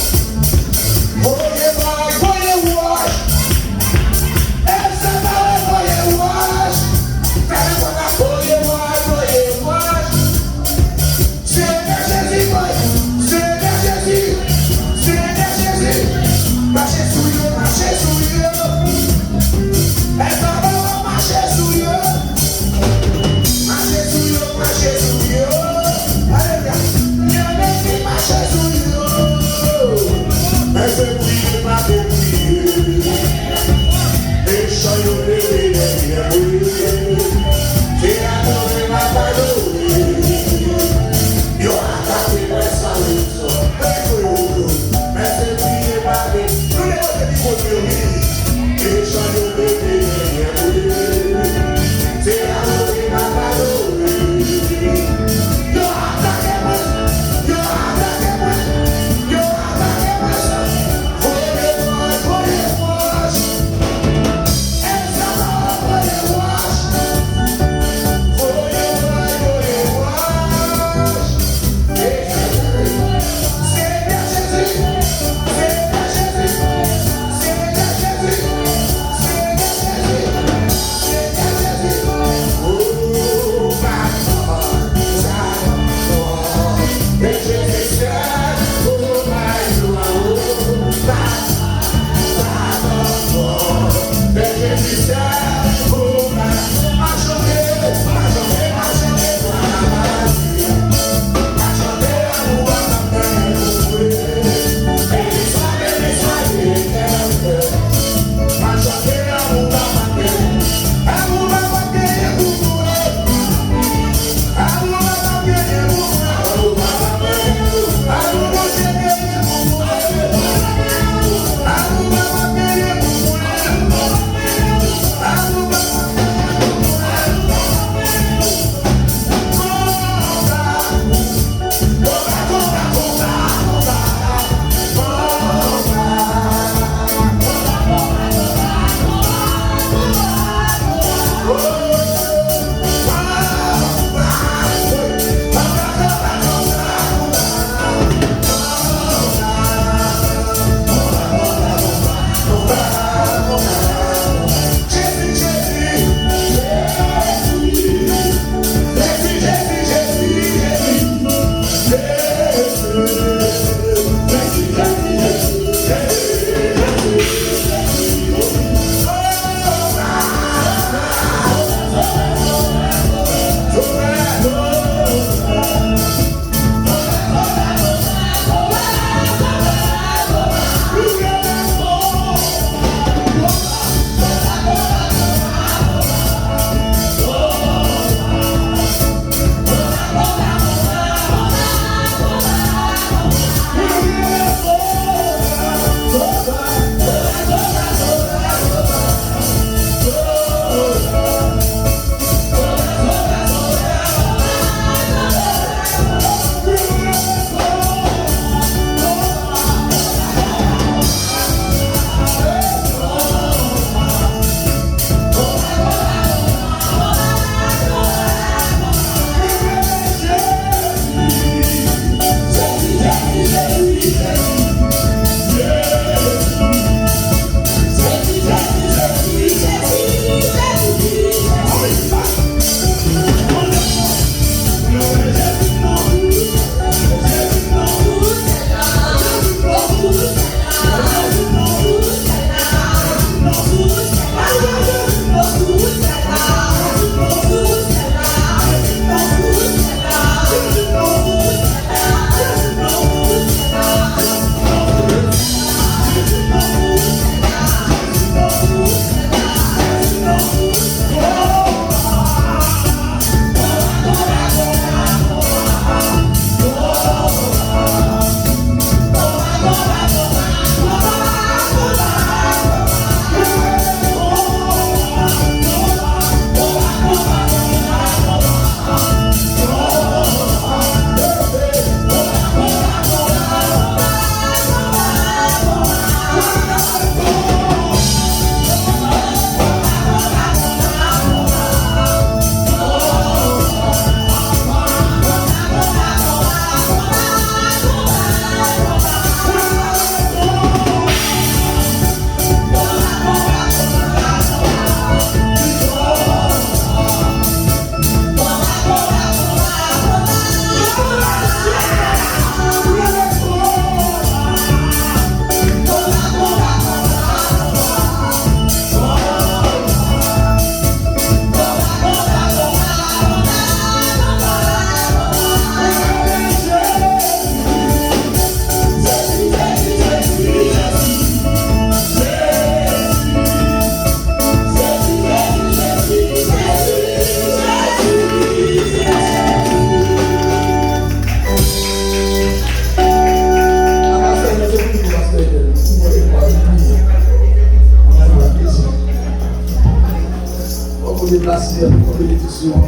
bénédiction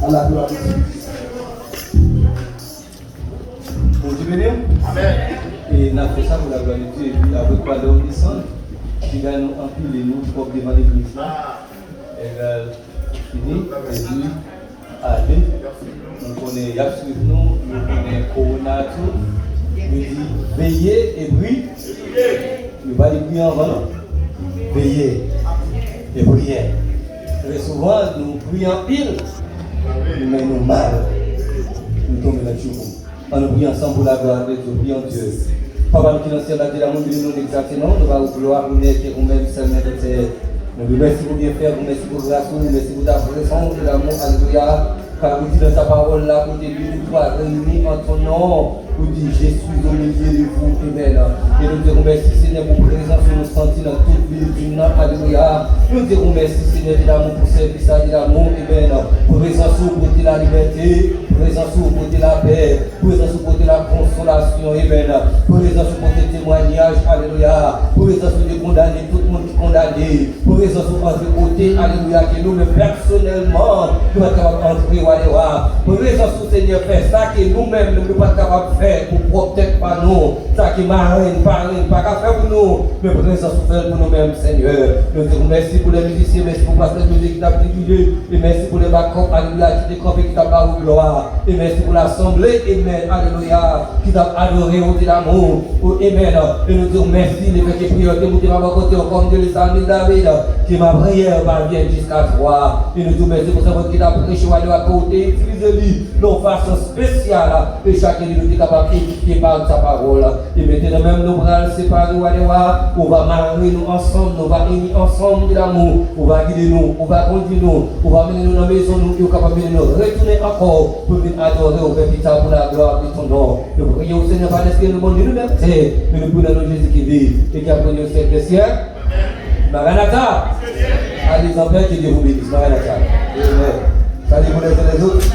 à la gloire de Dieu. Pour Dieu bénir. Amen. Et nous avons fait ça pour la gloire de Dieu. Et puis avec quoi de descendre, qui va nous empiler nous pour devant l'église. Et là, fini, et puis, allez, nous connaissons Yapsuif, nous connaissons Corona, tout. Nous dit veillez et brille. Nous ne pas dire prier en vain. Veillez et priez. Très souvent, nous prions en pile, mais nous mal. Nous tombons dans le jour. On nous prie ensemble pour la gloire de Dieu, prions Dieu. Papa, qui nous ciel, la l'amour de nous exactement, nous allons gloire, nous mettons nous-mêmes, seulement de terre. Nous vous remercions pour bien faire, vous remercions pour grâce, vous remercions pour ta présence, de l'amour, alléluia. Car vous dites dans ta parole là, vous dites, nous trois réunis en ton nom. Vous dites, je suis au milieu de vous, Amen. Et nous te remercions, Seigneur, pour présence, nous sentir dans toute ville du Nord, alléluia. Nous te remercions, Seigneur, de l'amour pour service, de l'amour, Amen. Pour présence, pour la liberté, pour présence, pour la paix, pour présence, pour la consolation, Amen. Pour présence, pour tes témoignages, alléluia. Pour présence, de condamner tout le monde qui est condamné. Pour présence, pour entrer côté, alléluia, que nous, personnellement, nous sommes capables d'entrer, alléluia. Pour présence, Seigneur, faire ça que nous-mêmes, nous ne sommes pas capables de faire. Pour protéger par nous, ça qui marine, pas qu'à faire pour nous, mais pour présence pour nous-mêmes, Seigneur. Nous te remercions pour les musiciens, merci pour la musique qui t'a publié, et merci pour les backups, alléluia, qui t'ont qui t'a parlé gloire, et merci pour l'assemblée, amen, alléluia, qui t'a adoré au Dieu d'amour, amen. Et nous te remercions, les petits prières que vous t'avez apporté au compte de l'Israël de David, qui ma prière va bien jusqu'à toi. Et nous te remercions pour savoir qui t'a prêché à côté, utilisez-lui de façon spéciale, et chacun de nous est capable d'édifier par sa parole. Et maintenant même nous bras séparés, on va marier nous ensemble, on va unir ensemble de l'amour, on va guider nous, on va conduire nous, on va mener nous dans la maison, nous sommes capables de nous retourner encore pour venir adorer au Père Pita pour la gloire de ton nom. Nous prions au Seigneur, pas d'esprit nous monde nous-mêmes, mais nous prions dans Jésus qui vit et qui a connu au siècle des siècles. Maranatha, allez en paix, que Dieu vous bénisse. Maranatha. Salut pour les uns et les autres.